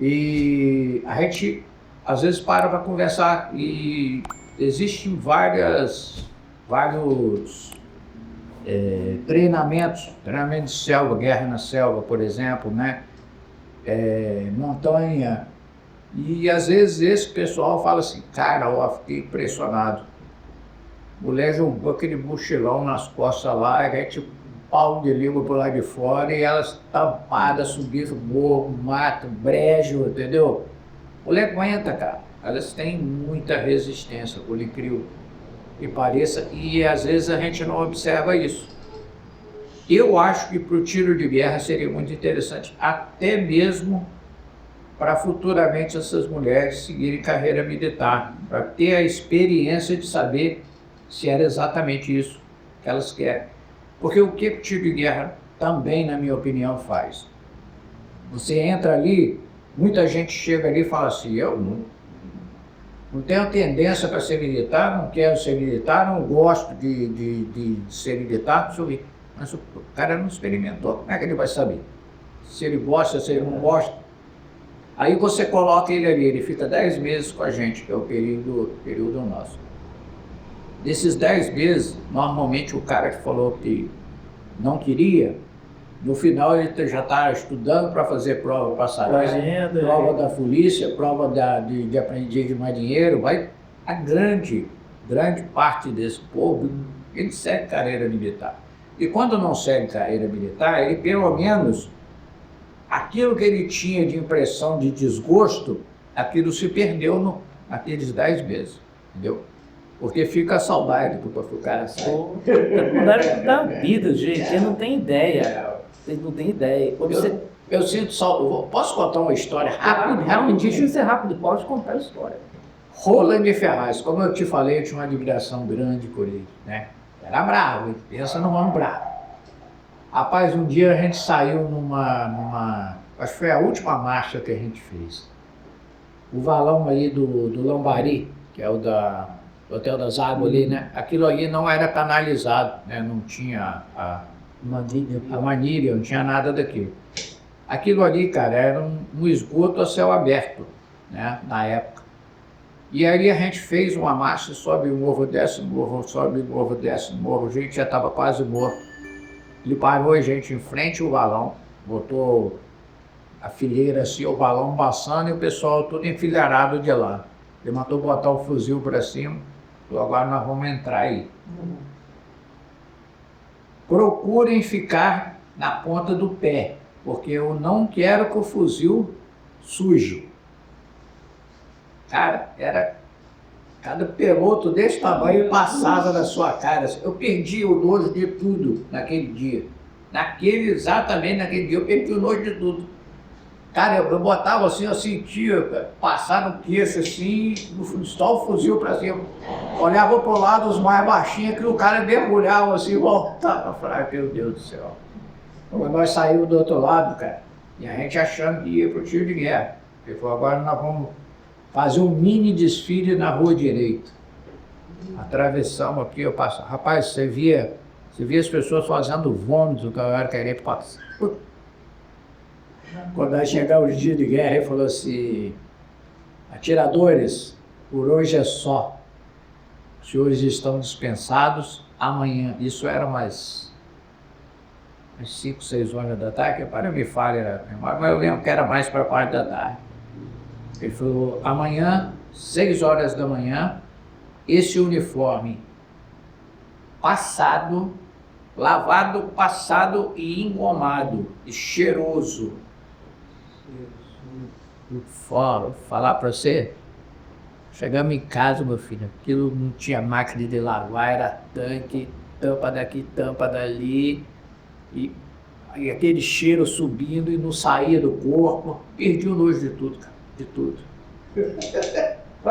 E a gente, às vezes, para conversar e existem vários treinamentos de selva, guerra na selva, por exemplo, né? Montanha. E às vezes esse pessoal fala assim, cara, fiquei impressionado. Mulher jogou aquele mochilão nas costas lá, pau de língua por lá de fora, e elas tampadas, subindo morro, mato, brejo, entendeu? Mulher aguenta, cara. Elas têm muita resistência, por incrível que pareça, e às vezes a gente não observa isso. Eu acho que para o tiro de guerra seria muito interessante, até mesmo para futuramente essas mulheres seguirem carreira militar, para ter a experiência de saber se era exatamente isso que elas querem. Porque o que o tiro de guerra também, na minha opinião, faz? Você entra ali, muita gente chega ali e fala assim, eu não tenho tendência para ser militar, não quero ser militar, não gosto de ser militar, mas o cara não experimentou, como é que ele vai saber? Se ele gosta, se ele não gosta. Aí você coloca ele ali, ele fica 10 meses com a gente, que é o período nosso. Desses 10 meses, normalmente o cara que falou que não queria, no final ele já está estudando para fazer prova passarinha, prova da polícia, prova de aprendiz de mais dinheiro, a grande parte desse povo, ele segue carreira militar. E quando não segue carreira militar, ele pelo menos, aquilo que ele tinha de impressão de desgosto, aquilo se perdeu naqueles 10 meses, entendeu? Porque fica a saudade do cara sai. Mudaram da vida, gente. Você não tem ideia. Vocês não tem ideia. Quando você... Eu sinto saudade. Posso contar uma história Rapidinho, rapidinho? isso é rápido, pode contar a história. Roland Ferraz, como eu te falei, eu tinha uma admiração grande por ele, né? Era bravo, hein? Pensa num homem bravo. Rapaz, um dia a gente saiu acho que foi a última marcha que a gente fez. O valão ali do Lambari, que é o do Hotel das Águas ali, né? Aquilo ali não era canalizado, né? Não tinha a manilha, não tinha nada daquilo. Aquilo ali, cara, era um esgoto a céu aberto, né? Na época. E aí a gente fez uma marcha, sobe o morro, desce o morro, sobe o morro, desce o morro, a gente já estava quase morto. Ele parou a gente em frente ao balão, botou a fileira assim, o balão passando e o pessoal todo enfileirado de lá. Ele mandou botar o fuzil para cima, então agora nós vamos entrar aí. Procurem ficar na ponta do pé, porque eu não quero que o fuzil suje. Cara, era cada peloto desse tamanho passava na sua cara. Eu perdi o nojo de tudo naquele dia. Exatamente naquele dia, eu perdi o nojo de tudo. Cara, eu botava assim, eu sentia passar no queixo assim, só o fuzil pra cima. Olhava pro lado, os mais baixinhos, que o cara mergulhava assim, voltava. Eu falei, meu Deus do céu. Então, nós saímos do outro lado, cara, e a gente achando que ia pro tiro de guerra. Ele falou, agora nós vamos fazer um mini desfile na rua direita. Atravessamos aqui, eu passo. Rapaz, você via as pessoas fazendo vômitos, o cara queria passar. Quando nós chegamos o dia de guerra, ele falou assim, atiradores, por hoje é só. Os senhores estão dispensados amanhã. Isso era umas 5, 6 horas da tarde, que para me falha, mas eu lembro que era mais para a parte da tarde. Ele falou, amanhã, 6 horas da manhã, esse uniforme passado, lavado, passado e engomado, e cheiroso. Falar para você, chegamos em casa, meu filho, aquilo não tinha máquina de lavar, era tanque, tampa daqui, tampa dali, e aquele cheiro subindo e não saía do corpo, perdi o nojo de tudo, cara. De tudo.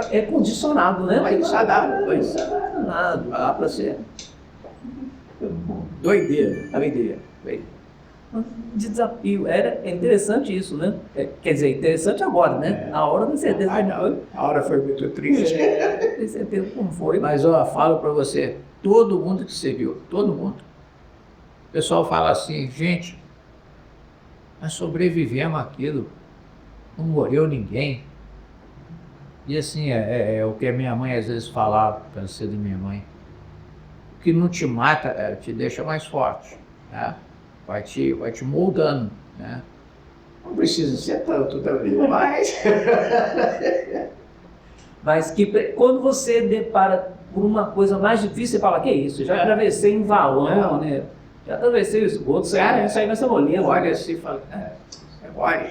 É condicionado, né? Mas isso dá, pois. Nada, dá pra ser. Doideira. Desafio. É interessante isso, né? Quer dizer, interessante agora, né? Na hora não certeza. A hora foi muito triste. Tem certeza como foi. Mas ó, falo pra você, todo mundo que você viu, todo mundo. O pessoal fala assim, gente, nós sobrevivemos àquilo. Não morreu ninguém. E assim, é o que a minha mãe às vezes falava, pensei de minha mãe. O que não te mata, te deixa mais forte, né? Vai te moldando, né? Não precisa ser tanto também, mas... Mas que quando você depara por uma coisa mais difícil, você fala, que isso? Já atravessei em valão, né? Já atravessei o esgoto, saí nessa moleza. Olha assim e fala... Olha.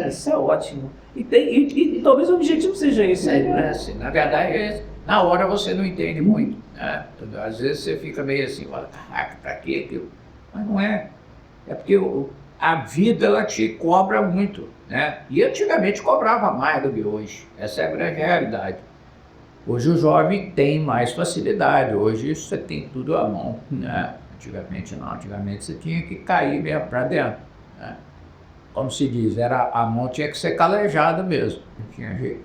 Isso é ótimo. E talvez o objetivo seja esse. Né? Assim, na verdade, na hora você não entende muito. Né? Às vezes você fica meio assim, fala, caraca, pra quê aquilo? Mas não é. É porque a vida ela te cobra muito. Né? E antigamente cobrava mais do que hoje. Essa é a grande realidade. Hoje o jovem tem mais facilidade. Hoje você tem tudo à mão. Né? Antigamente não. Antigamente você tinha que cair mesmo pra dentro. Né? Como se diz, a mão tinha que ser calejada mesmo, não tinha jeito.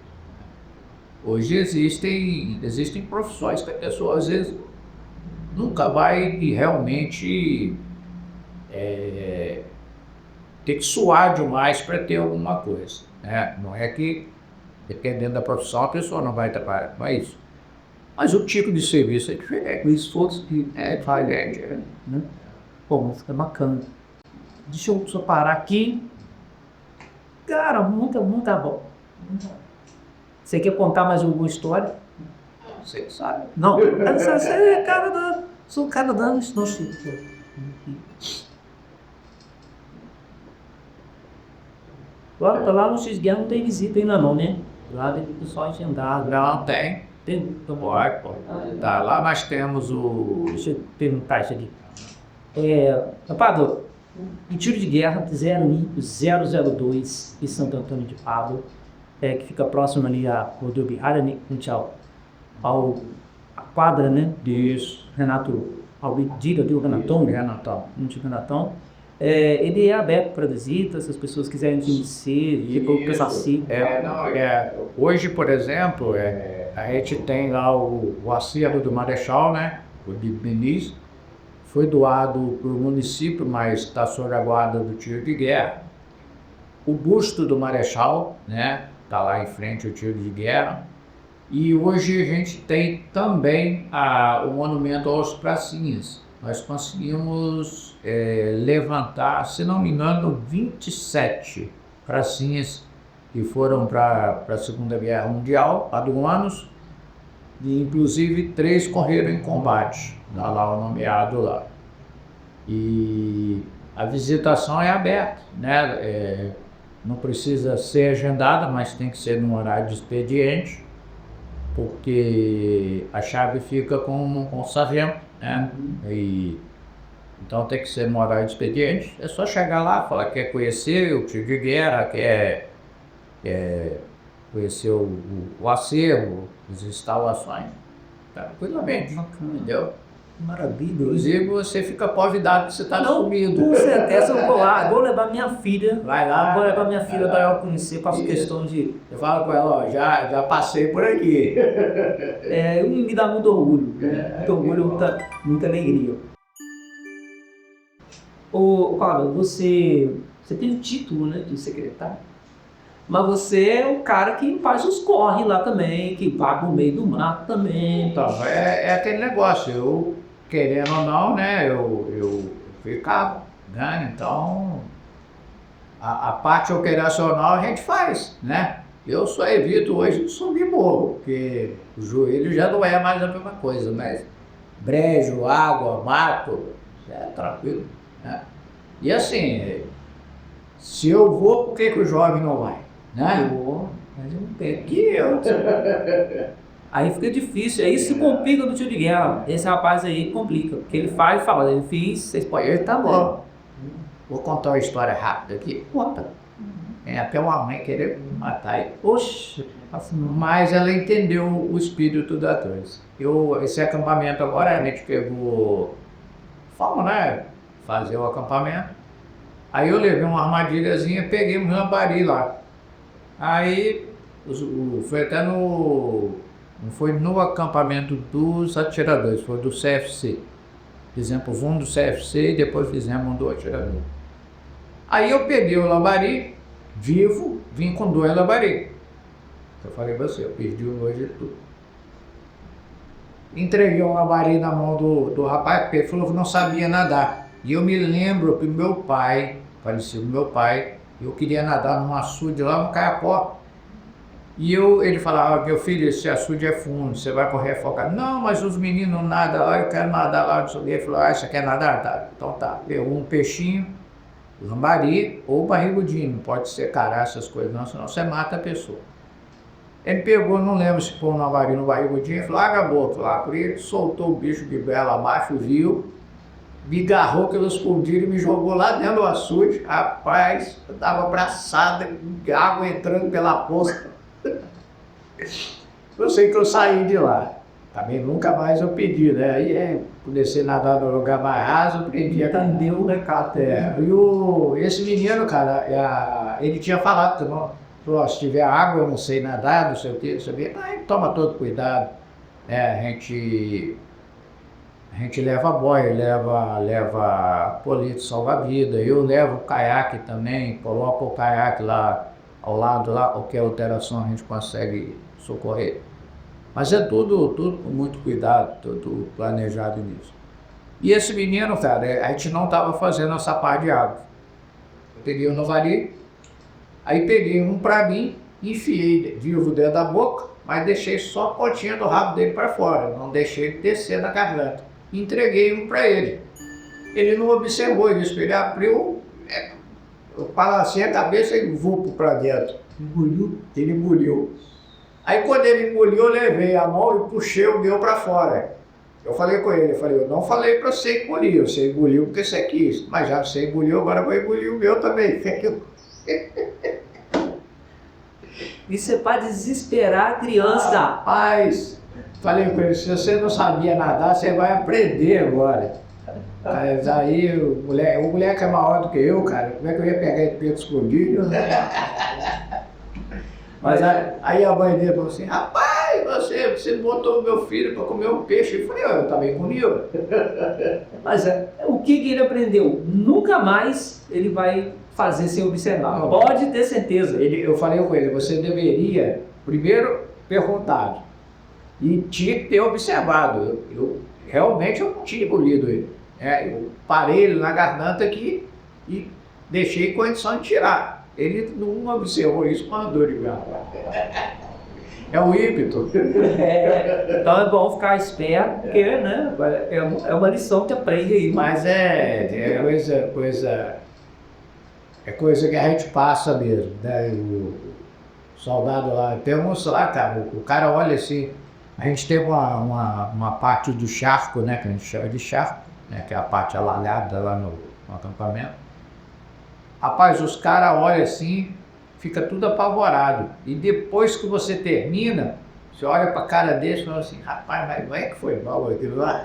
Hoje existem profissões que a pessoa às vezes nunca vai realmente ter que suar demais para ter alguma coisa. Né? Não é que, dependendo da profissão, a pessoa não vai trabalhar, não é isso. Mas o tipo de serviço é diferente. O esforço que é diferente. Né? Bom, fica bacana. Deixa eu só parar aqui. Cara, muito bom. Você quer contar mais alguma história? Você sabe. Não, você é cara sou o cara da nossa. Lá no X-Guerra não tem visita ainda não, né? Lá deve ter só agendado. Não tem. Tem? Pode, pode. Tá, lá nós temos o... Deixa eu perguntar isso aqui. Padre, em tiro de guerra 01002 em Santo Antônio de Pádua, que fica próximo ali à rodoviária, né, a quadra, né? Isso. Renato Albedira, do Renatão. Renatão. Ele é aberto para visita, se as pessoas quiserem conhecer, pensar assim. Hoje, por exemplo, a gente tem lá o acervo do Marechal, né? O de Benis, foi doado para o município, mas está sob a guarda do tiro de guerra. O busto do Marechal, né? Está lá em frente ao tiro de guerra. E hoje a gente tem também o monumento aos pracinhas. Nós conseguimos levantar, se não me engano, 27 pracinhas que foram para a Segunda Guerra Mundial, paduanos, e inclusive 3 correram em combate, lá o nomeado lá. E a visitação é aberta, né? Não precisa ser agendada, mas tem que ser num horário de expediente, porque a chave fica com o sargento, né? Então tem que ser no horário de expediente. É só chegar lá, falar que quer conhecer o tiro de guerra, quer conhecer o acervo, as instalações. Tranquilamente, entendeu? Maravilha. Inclusive você fica convidado que você está sumido. Com certeza eu vou lá, vou levar minha filha. Vai lá. Vou levar minha filha para ela conhecer, faço questão de... Eu falo com ela, ó, já passei por aqui. Me dá muito orgulho, muito orgulho, muita alegria. Paulo, você tem o título, né, de secretário, mas você é o cara que faz os corre lá também, que vai pro meio do mato também. Então, é aquele negócio, eu querendo ou não, né, eu fui cabo, né, então a parte operacional a gente faz, né. Eu só evito hoje de subir morro, porque o joelho já não é mais a mesma coisa, mas brejo, água, mato, é tranquilo, né. E assim, se eu vou, por que o jovem não vai? Né? Eu vou, mas eu não pego. Aí fica difícil, aí se complica no tiro de guerra. Esse rapaz aí complica, porque ele faz e fala, ele fez, vocês podem, ele tá bom. Vou contar uma história rápida aqui. Conta. Até uma mãe querer matar ele. Oxe, mas ela entendeu o espírito da coisa. Esse acampamento agora, a gente pegou, fomos, né, fazer o acampamento. Aí eu levei uma armadilhazinha, peguei um jambari lá. Aí, foi até não foi no acampamento dos atiradores, foi do CFC. Fizemos um do CFC e depois fizemos um do atirador. Aí eu peguei o lambari, vivo, vim com 2 lambari. Eu falei pra você, eu perdi o nojo de tudo. Entreguei o lambari na mão do rapaz, porque ele falou que não sabia nadar. E eu me lembro que meu pai, falecido meu pai, eu queria nadar num açude lá no Caiapó. E ele falava, meu filho, esse açude é fundo, você vai correr afogado. Não, mas os meninos nadam lá, eu quero nadar lá. Ele falou, você quer nadar? Tá. Então tá. Um peixinho, lambari ou barrigudinho, não pode ser cará, essas coisas não, senão você mata a pessoa. Ele pegou, não lembro se pôr um lambari no barrigudinho, falou, larga a boca lá. Por ele soltou o bicho de bela abaixo, viu? Me agarrou pelos escondido e me jogou lá dentro do açude. Rapaz, eu tava abraçada, água entrando pela poça. Eu sei que eu saí de lá. Também nunca mais eu pedi, né? Aí por descer nadar no lugar mais raso, eu aprendi a entender o recado. E esse menino, cara, ele tinha falado, falou, se tiver água, eu não sei nadar, não sei o que, não sei o que. Aí toma todo cuidado. A gente leva boia, leva colete salva-vida, eu levo caiaque também, coloco o caiaque lá ao lado, lá, qualquer alteração a gente consegue socorrer. Mas é tudo com muito cuidado, tudo planejado nisso. E esse menino, cara, a gente não estava fazendo essa parte de água. Eu peguei um novari, aí peguei um para mim, enfiei vivo dentro da boca, mas deixei só a pontinha do rabo dele para fora, não deixei ele descer na garganta. Entreguei um para ele. Ele não observou isso, ele abriu, eu balancei a cabeça e vulpo para dentro. Ele engoliu. Aí quando ele engoliu, eu levei a mão e puxei o meu para fora. Eu falei com ele, eu não falei para você engolir, você engoliu porque você quis, mas já você engoliu, agora eu vou engolir o meu também. Isso é para desesperar a criança. Rapaz, falei com ele, se você não sabia nadar, você vai aprender agora. Mas aí o moleque é maior do que eu, cara, como é que eu ia pegar ele peito escondido? Mas aí a mãe dele falou assim, rapaz, você botou o meu filho para comer um peixe. Eu falei, eu também comi. Mas o que ele aprendeu? Nunca mais ele vai fazer sem observar. Não. Pode ter certeza. Eu falei com ele, você deveria primeiro perguntado e tinha que ter observado. Realmente eu não tinha engolido ele. Eu parei ele na garganta aqui e deixei condição de tirar. Ele não observou isso com a dor de garganta. É o ímpeto. Então é bom ficar esperto, porque né, é uma lição que aprende aí. Mas é coisa que a gente passa mesmo, né? O soldado lá, tem uns lá, cara, o cara olha assim, a gente tem uma parte do charco, né, que a gente chama de charco, né, que é a parte alalhada lá no acampamento. Rapaz, os caras olham assim, fica tudo apavorado. E depois que você termina, você olha pra cara dele e fala assim, rapaz, mas não é que foi mal aquilo lá?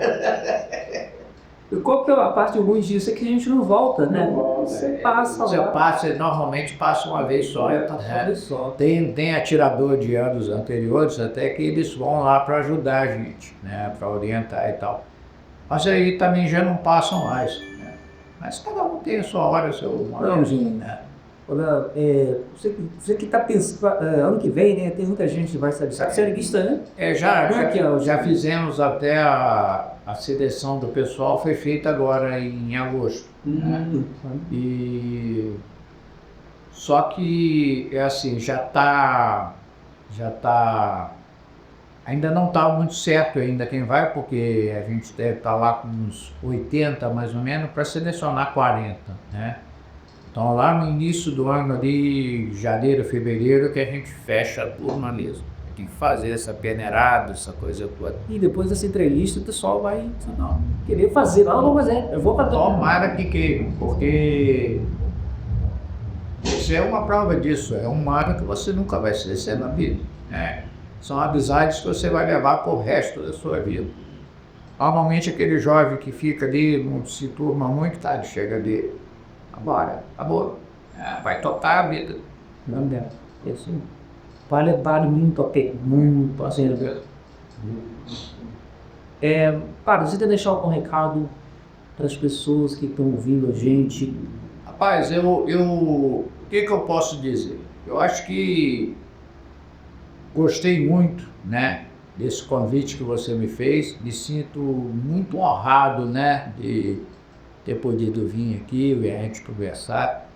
E qual que é a parte ruim disso? É que a gente não volta, né? Você passa lá. Você normalmente passa uma vez só. Né? Só. Tem atirador de anos anteriores até que eles vão lá para ajudar a gente, né? Para orientar e tal. Mas aí também já não passam mais. Né? Mas cada um tem a sua hora, seu momento, né? Olha, você que está pensando, ano que vem, né? Tem muita gente que vai saber. Você é liguista, né? Já fizemos até a seleção do pessoal, foi feita agora em agosto. Né? E só que é assim, ainda não está muito certo ainda quem vai, porque a gente deve estar lá com uns 80 mais ou menos para selecionar 40, né? Então lá no início do ano ali, janeiro, fevereiro, que a gente fecha a turma mesmo. Tem que fazer essa peneirada, essa coisa toda. E depois dessa entrevista o pessoal vai querer fazer. Não, vou fazer, eu vou para tomara que queira, porque isso é uma prova disso, é um ano que você nunca vai esquecer na vida. Né? São amizades que você vai levar pro resto da sua vida. Normalmente aquele jovem que fica ali, não se turma muito, tá, chega ali, agora, acabou, vai tocar a vida. Não deve, é assim. Vale muito a pena, muito a pena. Para, você tem que deixar algum recado para as pessoas que estão ouvindo a gente? Rapaz, o que eu posso dizer? Eu acho que gostei muito, né, desse convite que você me fez, me sinto muito honrado, né, de ter podido vir aqui e a gente conversar.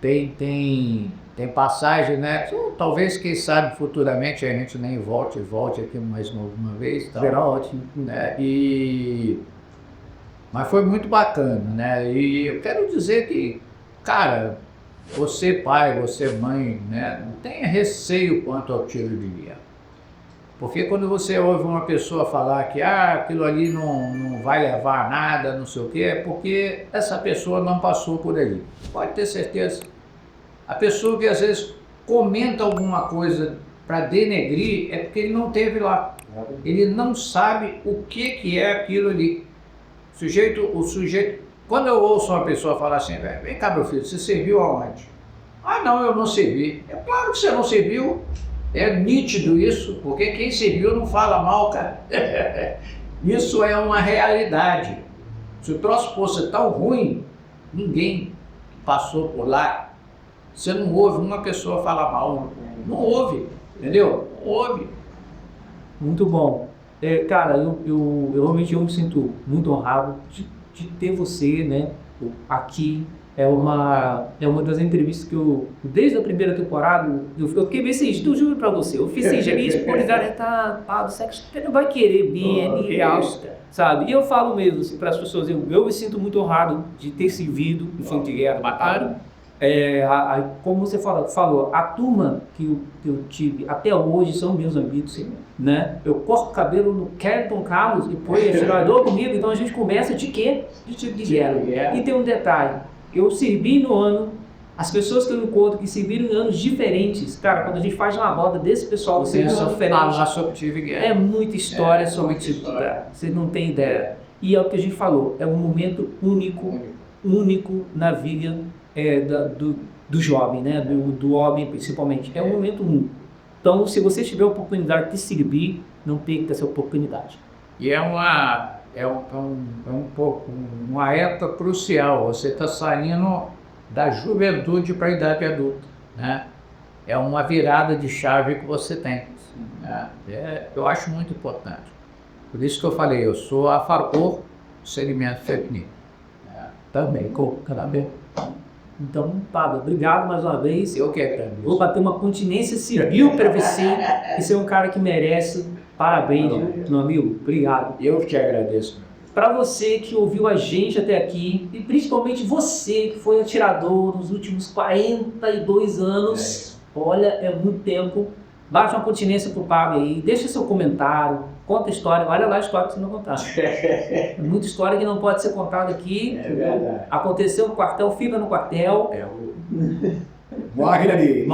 Tem passagem, né, talvez, quem sabe, futuramente a gente nem volte aqui mais uma vez. Será ótimo. Né, mas foi muito bacana, né, e eu quero dizer que, cara, você pai, você mãe, né, não tenha receio quanto ao tiro de guerra. Porque quando você ouve uma pessoa falar que aquilo ali não vai levar a nada, não sei o quê, é porque essa pessoa não passou por ali. Pode ter certeza. A pessoa que às vezes comenta alguma coisa para denegrir é porque ele não esteve lá. Ele não sabe o que é aquilo ali. O sujeito, quando eu ouço uma pessoa falar assim, vem cá meu filho, você serviu aonde? Ah não, eu não servi. É claro que você não serviu. É nítido isso, porque quem serviu não fala mal, cara. Isso é uma realidade. Se o troço fosse tão ruim, ninguém passou por lá. Você não ouve uma pessoa falar mal. Não ouve, entendeu? Não ouve. Muito bom. Cara, eu realmente me sinto muito honrado de ter você, né, aqui. É uma das entrevistas que desde a primeira temporada, eu fiquei bem sem jeito, eu juro pra você. Eu fiz sem jeito, por tá do sexo, ele não vai querer bem, sabe? E eu falo mesmo, assim, para as pessoas, eu me sinto muito honrado de ter servido no frente de guerra, batalha. Como você falou, a turma que eu tive até hoje são meus amigos, né? Eu corto o cabelo no Kelton Carlos e põe estirador comigo, então a gente conversa de quê? De tipo de guerra. E tem um detalhe, eu servi no ano, as pessoas que eu encontro que serviram em anos diferentes, cara, quando a gente faz uma roda desse pessoal que serviu diferente, é muita história sobre tipo, você não tem ideia. E é o que a gente falou, é um momento único na vida do jovem, né? Do homem principalmente. É um momento único. Então, se você tiver a oportunidade de servir, não perca essa oportunidade. E é uma época crucial. Você está saindo da juventude para a idade adulta, né? É uma virada de chave que você tem. Né? Eu acho muito importante. Por isso que eu falei, eu sou a favor do segmento feminino. Também, com cabelo. Então, Pablo, obrigado mais uma vez. Eu que agradeço. Vou bater uma continência civil para você. Você é um cara que merece. Parabéns, meu amigo. Obrigado. Eu que agradeço. Para você que ouviu a gente até aqui, e principalmente você que foi atirador nos últimos 42 anos, olha, é muito tempo. Bate uma continência pro Pablo aí, deixa seu comentário, conta a história, olha lá a história que você não contaram. É muita história que não pode ser contada aqui. Aconteceu no quartel, fica no quartel. Morre ali.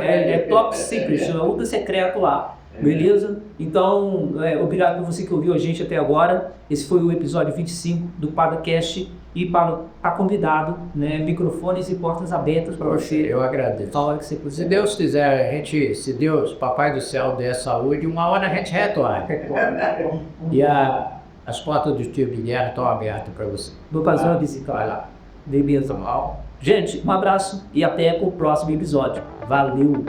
É top secret, é ultra secreto lá. Beleza? Então, obrigado por você que ouviu a gente até agora. Esse foi o episódio 25 do PadoCast. E Pablo, tá convidado, né? Microfones e portas abertas para você. Eu agradeço. A hora que você quiser. Se Deus quiser, se Deus, Papai do Céu, der saúde, uma hora a gente retorna. E as portas do tio de guerra estão abertas para você. Vou fazer uma visita. Vai lá. Beleza. Gente, um abraço e até o próximo episódio. Valeu!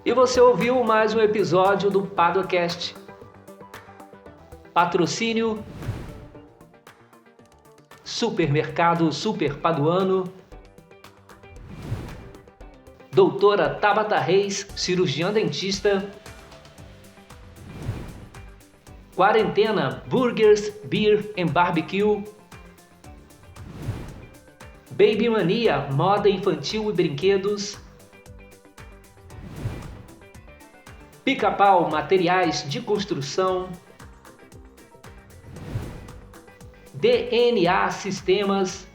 E você ouviu mais um episódio do PadoCast. Patrocínio Supermercado Super Paduano, Doutora Tabata Reis, cirurgiã dentista, Quarentena Burgers, Beer and Barbecue, Baby Mania, moda infantil e brinquedos, Pica-Pau, materiais de construção, DNA Sistemas,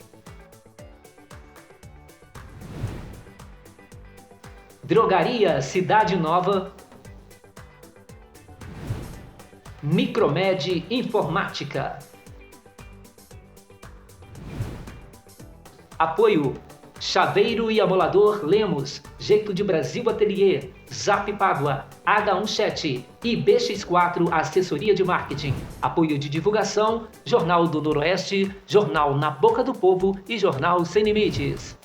Drogaria Cidade Nova, Micromed Informática. Apoio Chaveiro e Amolador Lemos, Jeito de Brasil Ateliê, Zap Pádua, H1 Chat e BX4 Assessoria de Marketing. Apoio de divulgação, Jornal do Noroeste, Jornal Na Boca do Povo e Jornal Sem Limites.